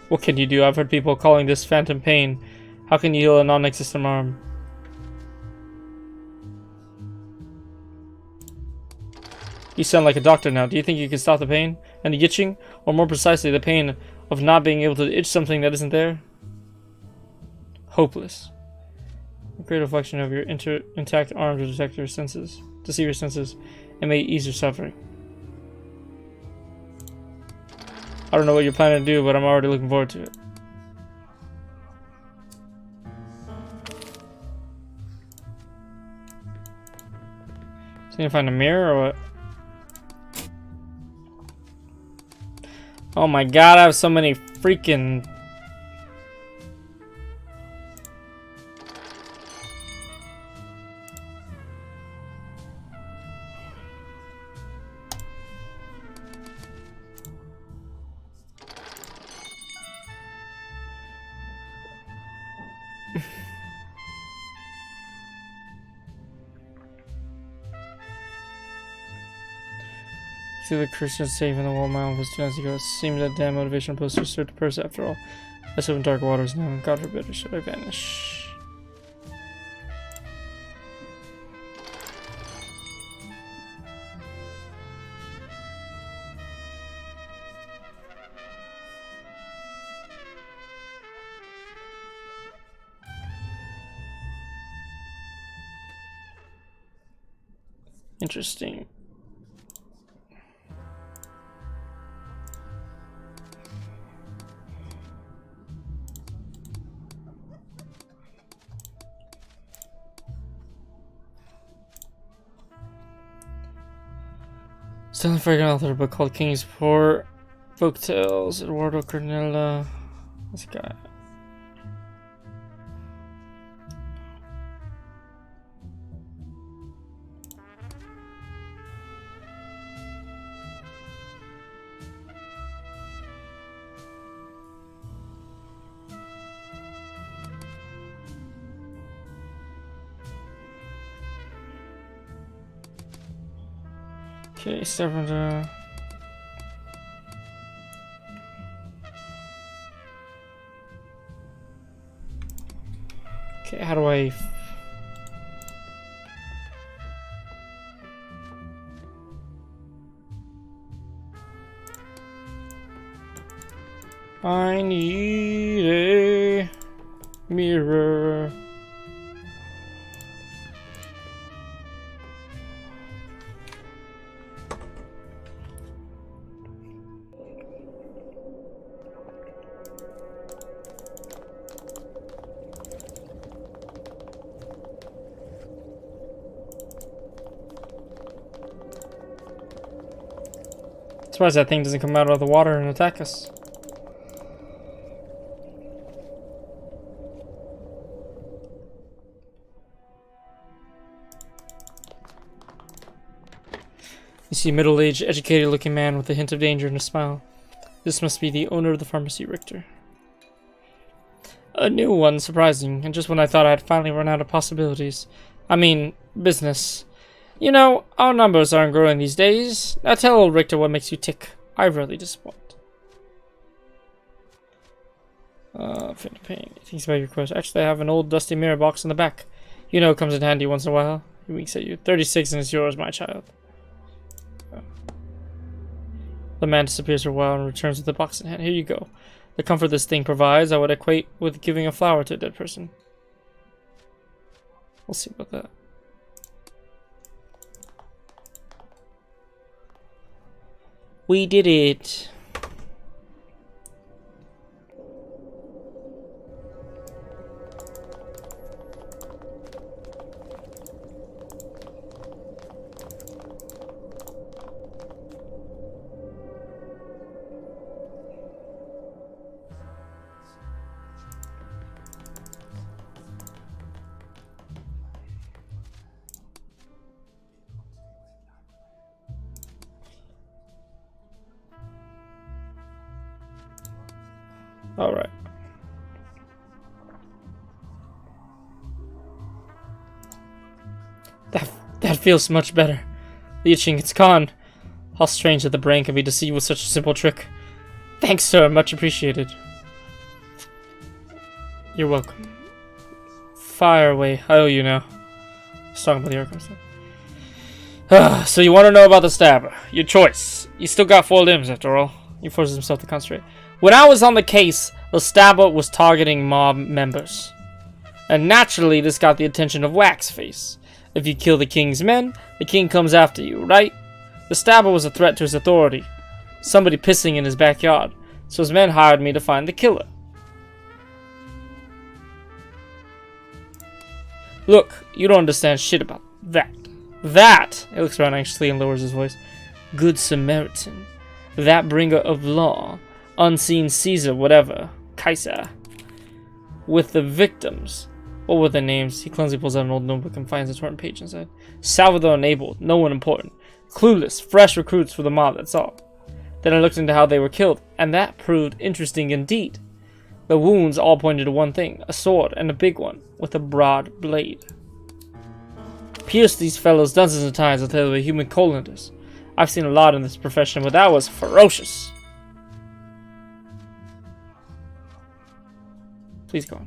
What can you do? I've heard people calling this phantom pain. How can you heal a non-existent arm? You sound like a doctor now. Do you think you can stop the pain and the itching? Or more precisely, the pain of not being able to itch something that isn't there? Hopeless. A great reflection of your intact arm to detect your senses, deceive your senses, and may ease your suffering. I don't know what you're planning to do, but I'm already looking forward to it. So you find a mirror or what? Oh my god, I have so many freaking... See the Christian safe in the wall mile of his 2 nights ago. It seemed that damn motivation poster served a purpose after all. I swim in dark waters now, and God forbid should I vanish. Interesting. Still a fragrant author, a book called King's Port. Folk Tales, Eduardo Cornella. This guy. Okay, servant. Okay, how do I? I need a mirror. Surprised that thing doesn't come out of the water and attack us. You see a middle-aged, educated-looking man with a hint of danger and a smile. This must be the owner of the pharmacy, Richter. A new one, surprising, and just when I thought I'd finally run out of possibilities. I mean, business. You know, our numbers aren't growing these days. Now tell old Richter what makes you tick. I really disappoint. Fin pain. Thanks about your request. Actually, I have an old dusty mirror box in the back. You know, it comes in handy once in a while. He winks at you. 36 and it's yours, my child. The man disappears for a while and returns with the box in hand. Here you go. The comfort this thing provides, I would equate with giving a flower to a dead person. We'll see about that. We did it. All right. That feels much better. The itching, it's gone. How strange that the brain can be deceived with such a simple trick. Thanks, sir. Much appreciated. You're welcome. Fire away. I owe you now. Let's talk about the circumstance. So you want to know about the stabber? Your choice. You still got 4 limbs after all. He forces himself to concentrate. When I was on the case, the stabber was targeting mob members. And naturally, this got the attention of Waxface. If you kill the king's men, the king comes after you, right? The stabber was a threat to his authority. Somebody pissing in his backyard. So his men hired me to find the killer. Look, you don't understand shit about that. That, he looks around anxiously and lowers his voice. Good Samaritan. That bringer of law. Unseen Caesar, whatever. Kaiser. With the victims. What were their names? He clumsily pulls out an old notebook and finds a torn page inside. Salvador and Abel. No one important. Clueless. Fresh recruits for the mob, that's all. Then I looked into how they were killed, and that proved interesting indeed. The wounds all pointed to one thing. A sword, and a big one. With a broad blade. Pierced these fellows dozens of times until they were human colanders. I've seen a lot in this profession, but that was ferocious. Please go on.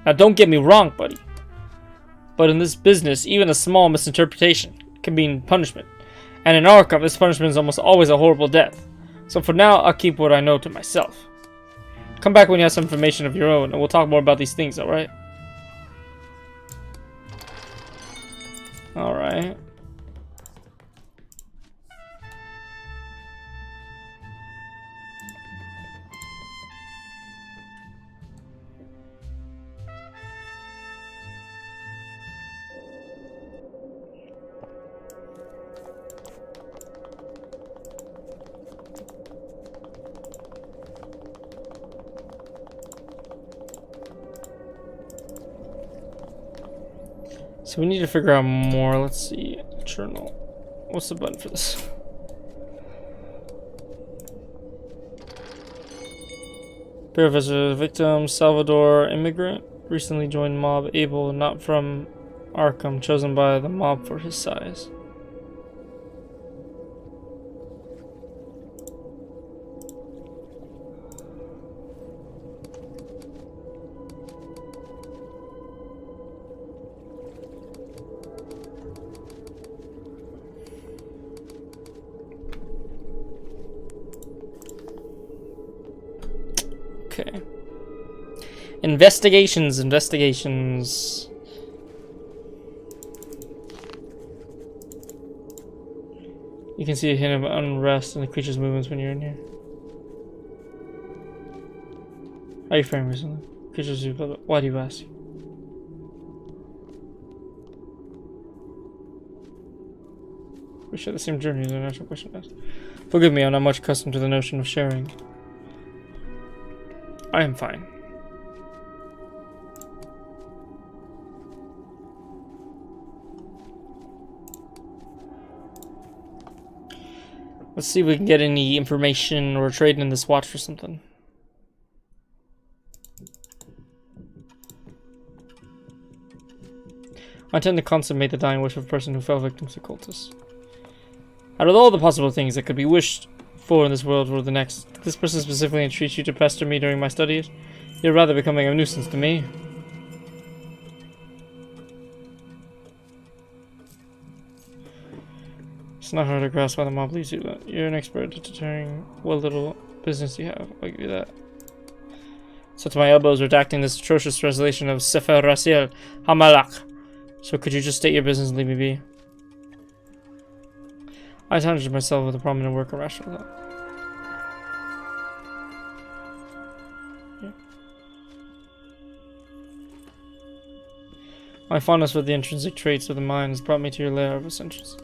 Now don't get me wrong, buddy. But in this business, even a small misinterpretation can mean punishment. And in Arkham, this punishment is almost always a horrible death. So for now, I'll keep what I know to myself. Come back when you have some information of your own, and we'll talk more about these things, alright? Okay. So we need to figure out more. Let's see. Journal. What's the button for this? Bear visitor victim, Salvador immigrant, recently joined mob, able, not from Arkham, chosen by the mob for his size. Okay. Investigations. You can see a hint of unrest in the creature's movements when you're in here. How are you faring recently? Creatures do blah blah. Why do you ask? We share the same journey, is a natural question to ask. Forgive me, I'm not much accustomed to the notion of sharing. I am fine. Let's see if we can get any information or trading in this watch for something. I intend to consummate the dying wish of a person who fell victim to cultists. Out of all the possible things that could be wished for in this world or the next, did this person specifically entreat you to pester me during my studies? You're rather becoming a nuisance to me. It's not hard to grasp why the mob leads you. You're an expert at deterring what little business you have. I'll give you that. So to my elbows, redacting this atrocious translation of Sefer Raziel Hamalak. So could you just state your business and leave me be? I challenged myself with a prominent work of rational thought. Yeah. My fondness for the intrinsic traits of the mind has brought me to your lair of essentials.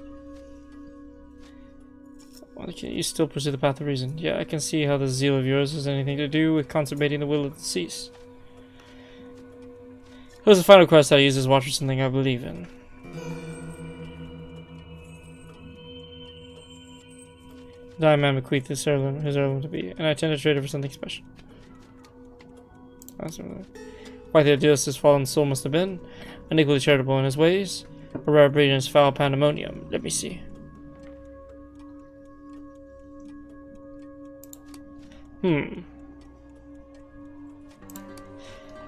Well, can you still pursue the path of reason? Yeah, I can see how the zeal of yours has anything to do with consummating the will of the deceased. It was the final quest that I used this watch for something I believe in. The dying man bequeathed his heirloom to me, and I intend to trade it for something special. Quite the idealist his fallen soul must have been, unequally charitable in his ways, a rare breed in his foul pandemonium. Let me see.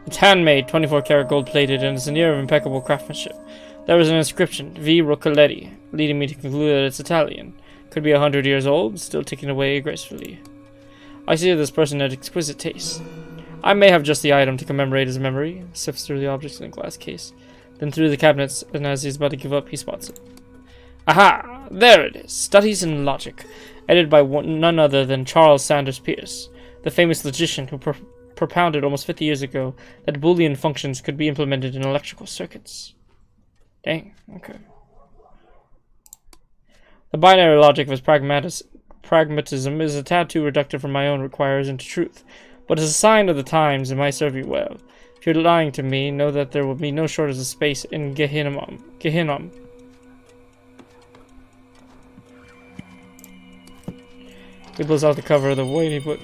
It's handmade, 24-karat gold-plated, and it's an ear of impeccable craftsmanship. There was an inscription, V. Roccoletti, leading me to conclude that it's Italian. Could be 100 years old, still ticking away gracefully. I see that this person had exquisite taste. I may have just the item to commemorate his memory. Sifts through the objects in a glass case, then through the cabinets, and as he's about to give up, he spots it. Aha! There it is! Studies in Logic, edited by none other than Charles Sanders Peirce, the famous logician who propounded almost 50 years ago that Boolean functions could be implemented in electrical circuits. Dang, okay. The binary logic of his pragmatism is a tad too reductive for my own requires into truth, but as a sign of the times it might serve you well. If you're lying to me, know that there will be no shortage of space in Gehinnom. He pulls out the cover of the weighty book,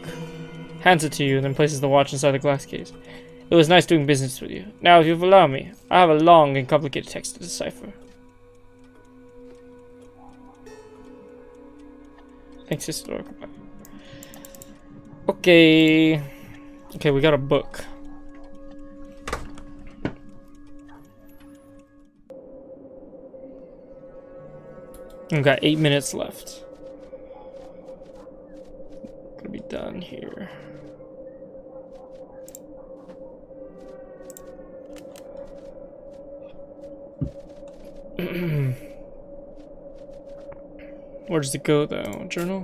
hands it to you, and then places the watch inside the glass case. It was nice doing business with you. Now, if you'll allow me, I have a long and complicated text to decipher. Thanks, Isidore. Goodbye. Okay. Okay, we got a book. We've got 8 minutes left. Gonna be done here. Where does it go though? Journal?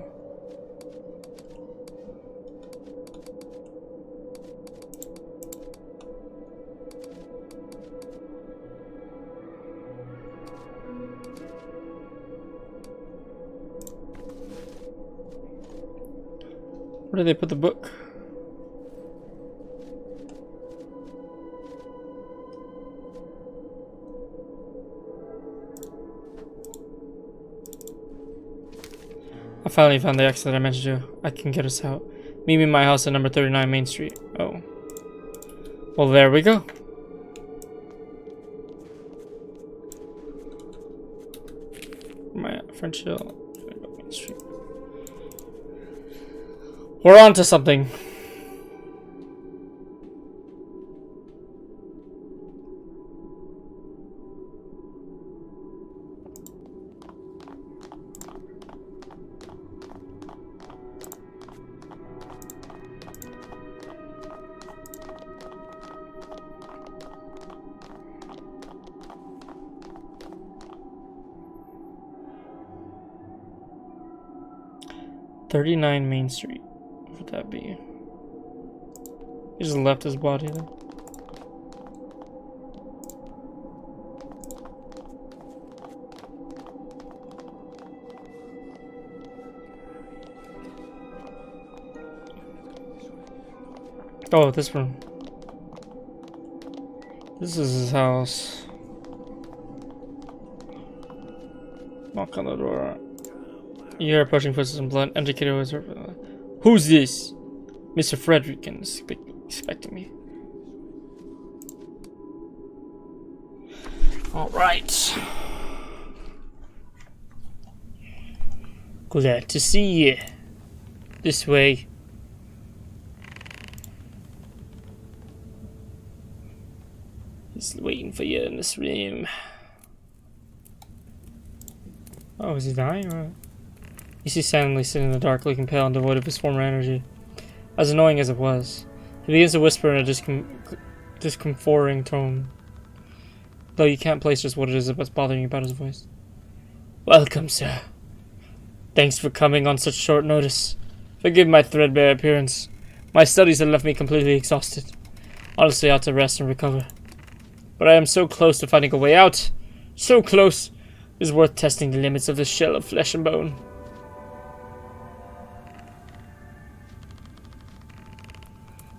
Where did they put the book? I finally found the exit that I mentioned you. I can get us out. Meet me in my house at number 39 Main Street. Oh. Well, there we go. My French Hill. Main Street. We're on to something. "39 Main Street." What would that be? He just left his body there. Oh, this room. This is his house. Knock on the door. You hear approaching footsteps and blood. Indicator was. Who's this? Mr. Frederick is expecting me. Alright. Glad to see you. This way. He's waiting for you in this room. Oh, is he dying or what? You see silently sitting in the dark, looking pale and devoid of his former energy. As annoying as it was, he begins to whisper in a discomforting tone, though you can't place just what it is that's bothering you about his voice. Welcome, sir. Thanks for coming on such short notice. Forgive my threadbare appearance. My studies have left me completely exhausted. Honestly, I ought to rest and recover. But I am so close to finding a way out. So close. It is worth testing the limits of this shell of flesh and bone.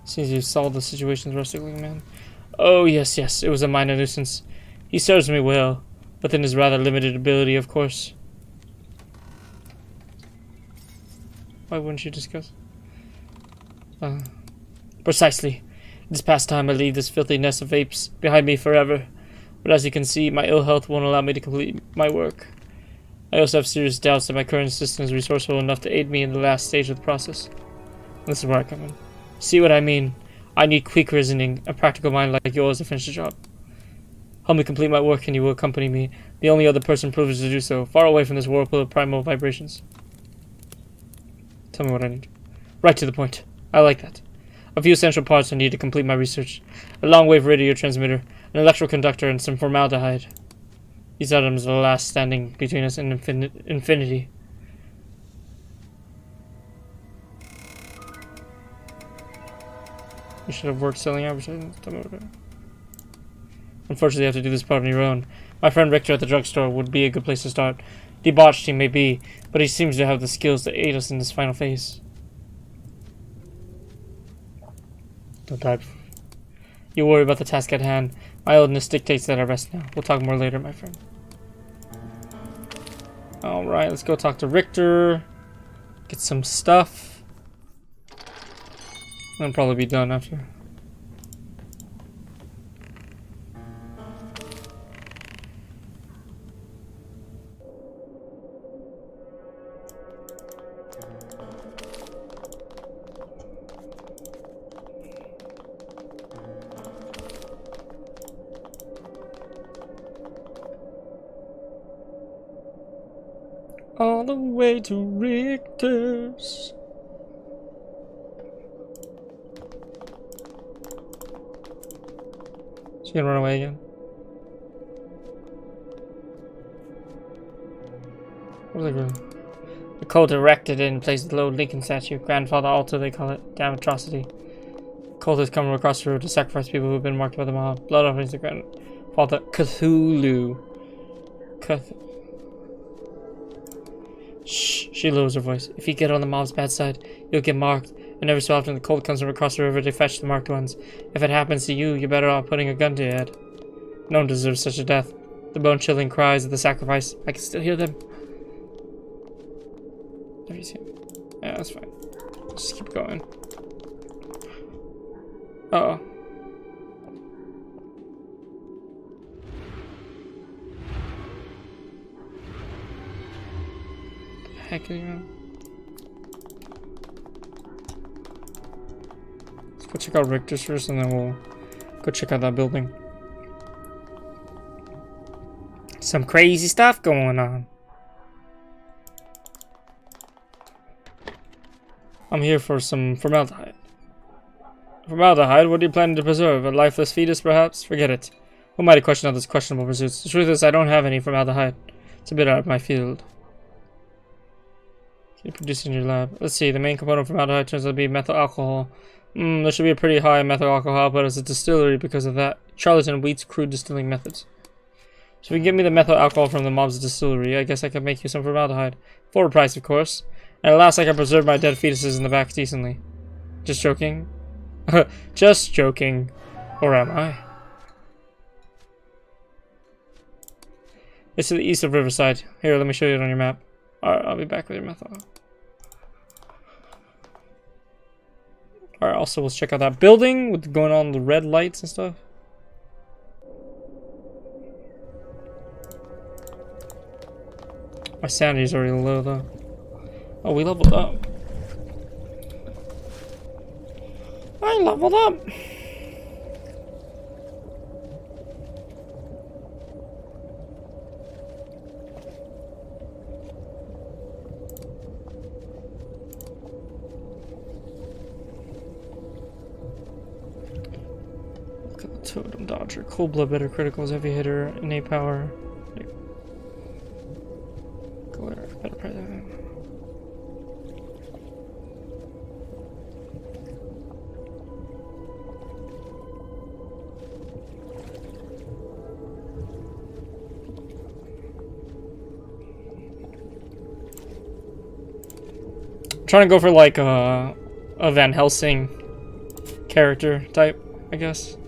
Seems you solved the situation, rustic looking man. Oh, yes, it was a minor nuisance. He serves me well, within his rather limited ability, of course. Why wouldn't you discuss? Precisely. This past time I leave this filthy nest of apes behind me forever. But as you can see, my ill health won't allow me to complete my work. I also have serious doubts that my current system is resourceful enough to aid me in the last stage of the process. This is where I come in. See what I mean? I need quick reasoning, a practical mind like yours to finish the job. Help me complete my work and you will accompany me, the only other person privileged to do so, far away from this whirlpool of primal vibrations. Tell me what I need. Right to the point. I like that. A few essential parts I need to complete my research. A long-wave radio transmitter, an electroconductor, and some formaldehyde. These items are the last standing between us and infinity. You should have worked selling advertisements. Unfortunately, you have to do this part on your own. My friend Richter at the drugstore would be a good place to start. Debauched he may be, but he seems to have the skills to aid us in this final phase. Don't die. You worry about the task at hand. My illness dictates that I rest now. We'll talk more later, my friend. Alright, let's go talk to Richter. Get some stuff. I'll probably be done after. All the way to Richter's. She gonna run away again? Where's that going? cult erected in place of the old Lincoln statue. Grandfather altar, they call it. Damn atrocity. Cult has come across the road to sacrifice people who have been marked by the mob. Blood offerings to Grandfather Cthulhu. Shh, she lowers her voice. If you get on the mob's bad side, you'll get marked. And every so often the cult comes from across the river to fetch the marked ones. If it happens to you, you're better off putting a gun to your head. No one deserves such a death. The bone-chilling cries of the sacrifice. I can still hear them. Have you seen? Yeah, that's fine. Just keep going. Uh-oh. The heck are you? Let's go check out Richter's first and then we'll go check out that building. Some crazy stuff going on. I'm here for some formaldehyde. Formaldehyde? What are you planning to preserve? A lifeless fetus, perhaps? Forget it. Who might have questioned all these questionable pursuits? The truth is, I don't have any formaldehyde. It's a bit out of my field. Can you produce in your lab? Let's see. The main component of formaldehyde turns out to be methyl alcohol. There should be a pretty high methyl alcohol, but it's a distillery because of that. Charlatan Wheat's crude distilling methods. So if you can give me the methyl alcohol from the mob's distillery, I guess I can make you some formaldehyde. For a price, of course. And at last I can preserve my dead fetuses in the back decently. Just joking? Just joking. Or am I? It's to the east of Riverside. Here, let me show you it on your map. Alright, I'll be back with your methyl. Alright, also let's check out that building with going on the red lights and stuff. My sanity's already low though. Oh, we leveled up. I leveled up. Look at the totem dodger. Cold blood, better criticals, heavy hitter, innate power. Better present. I'm trying to go for like a Van Helsing character type, I guess.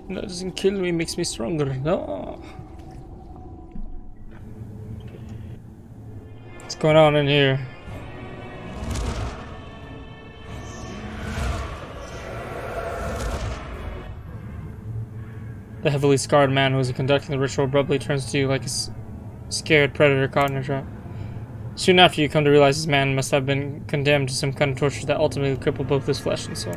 That doesn't kill me, makes me stronger. No. What's going on in here? The heavily scarred man who was conducting the ritual abruptly turns to you like a scared predator caught in a trap. Soon after, you come to realize this man must have been condemned to some kind of torture that ultimately crippled both his flesh and soul.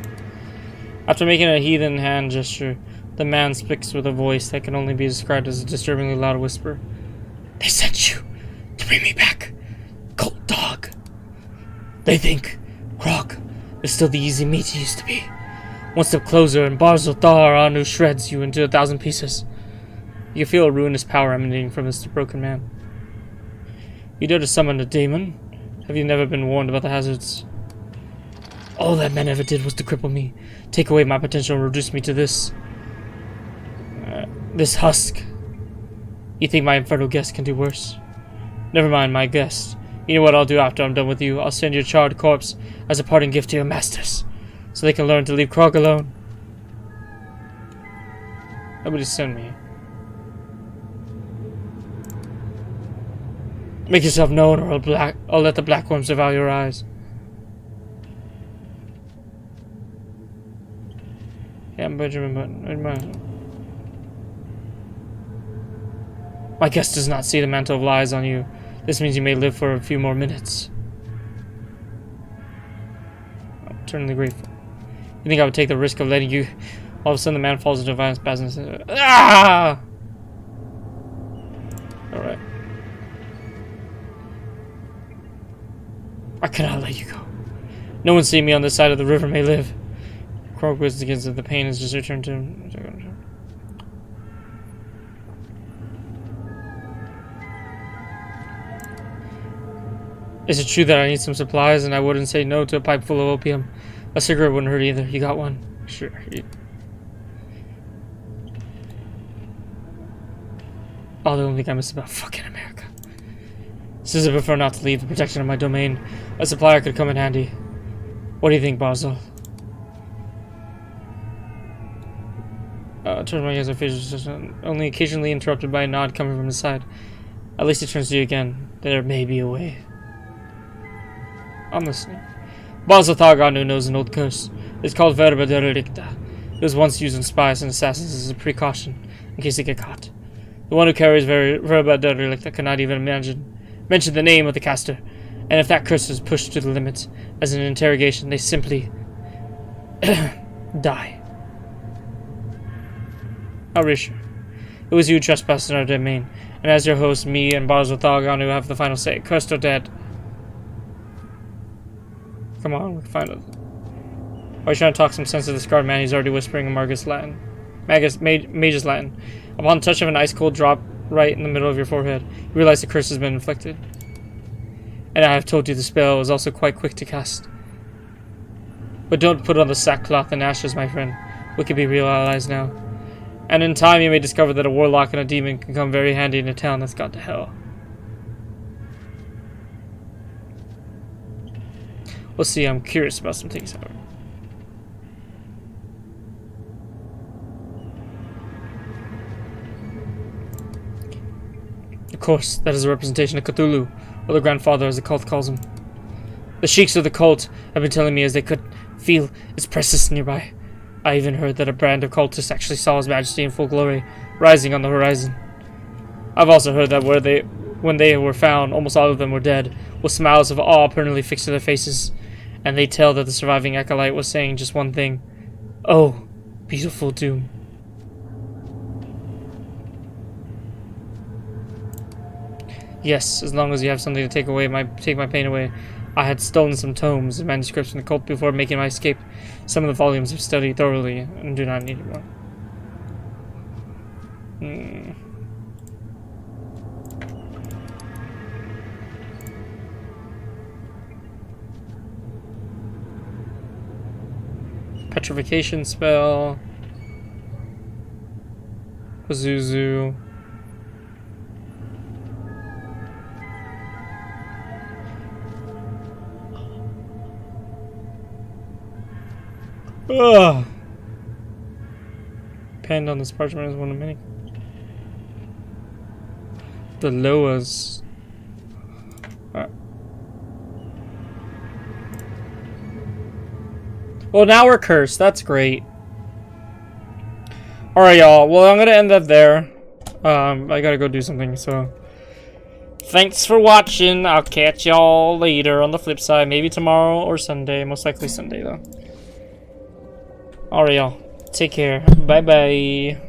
After making a heathen hand gesture, the man speaks with a voice that can only be described as a disturbingly loud whisper. They sent you to bring me back, cult dog. They think Krog is still the easy meat he used to be. One step closer and bars of Thar Anu shreds you into 1,000 pieces. You can feel a ruinous power emanating from this broken man. You dare to summon a demon? Have you never been warned about the hazards? All that man ever did was to cripple me, take away my potential and reduce me to this husk. You think my infernal guest can do worse? Never mind my guest. You know what I'll do after I'm done with you? I'll send your charred corpse as a parting gift to your masters, so they can learn to leave Krog alone. Nobody send me. Make yourself known, or I'll let the black worms devour your eyes. Yeah, I'm Benjamin Button. My guest does not see the mantle of lies on you. This means you may live for a few more minutes. I'm eternally grateful. You think I would take the risk of letting you... All of a sudden the man falls into violent spasms. Ah! Alright. I cannot let you go. No one seeing me on this side of the river may live. Croak whizzes against the pain has just returned to him. Is it true that I need some supplies and I wouldn't say no to a pipe full of opium? A cigarette wouldn't hurt either. You got one? Sure. Oh, the only thing I miss about fucking America. Since I prefer not to leave the protection of my domain, a supplier could come in handy. What do you think, Basil? Turns my eyes are faces, only occasionally interrupted by a nod coming from his side. At least he turns to you again. There may be a way. I'm listening. Basil Tharganu knows an old curse. It's called Verba Derelicta. It was once used on spies and assassins as a precaution, in case they get caught. The one who carries Verba Derelicta cannot even mention the name of the caster, and if that curse is pushed to the limit, as an interrogation, they simply die. I'll reassure. It was you who trespassed in our domain, and as your host, me and Basil Tharganu have the final say. Cursed or dead. Come on, we can find it. Why are you trying to talk some sense to this guard man? He's already whispering in Mage's Latin. Upon the touch of an ice-cold drop right in the middle of your forehead, you realize the curse has been inflicted. And I have told you the spell was also quite quick to cast. But don't put on the sackcloth and ashes, my friend. We could be real allies now. And in time you may discover that a warlock and a demon can come very handy in a town that's gone to hell. We'll see, I'm curious about some things, however. Of course, that is a representation of Cthulhu, or the grandfather as the cult calls him. The sheiks of the cult have been telling me as they could feel its presence nearby. I even heard that a band of cultists actually saw His Majesty in full glory, rising on the horizon. I've also heard that when they were found, almost all of them were dead, with smiles of awe permanently fixed to their faces, and they tell that the surviving acolyte was saying just one thing. Oh, beautiful doom. Yes, as long as you have something to take my pain away. I had stolen some tomes and manuscripts from the cult before making my escape. Some of the volumes I've studied thoroughly and do not need more. Petrification spell. Pazuzu. Ugh. Penned on this parchment is one of many. The Loas. Alright. Well, now we're cursed. That's great. Alright, y'all. Well, I'm gonna end that there. I gotta go do something, so. Thanks for watching. I'll catch y'all later on the flip side. Maybe tomorrow or Sunday. Most likely Sunday, though. Alright, y'all. Take care. Bye-bye.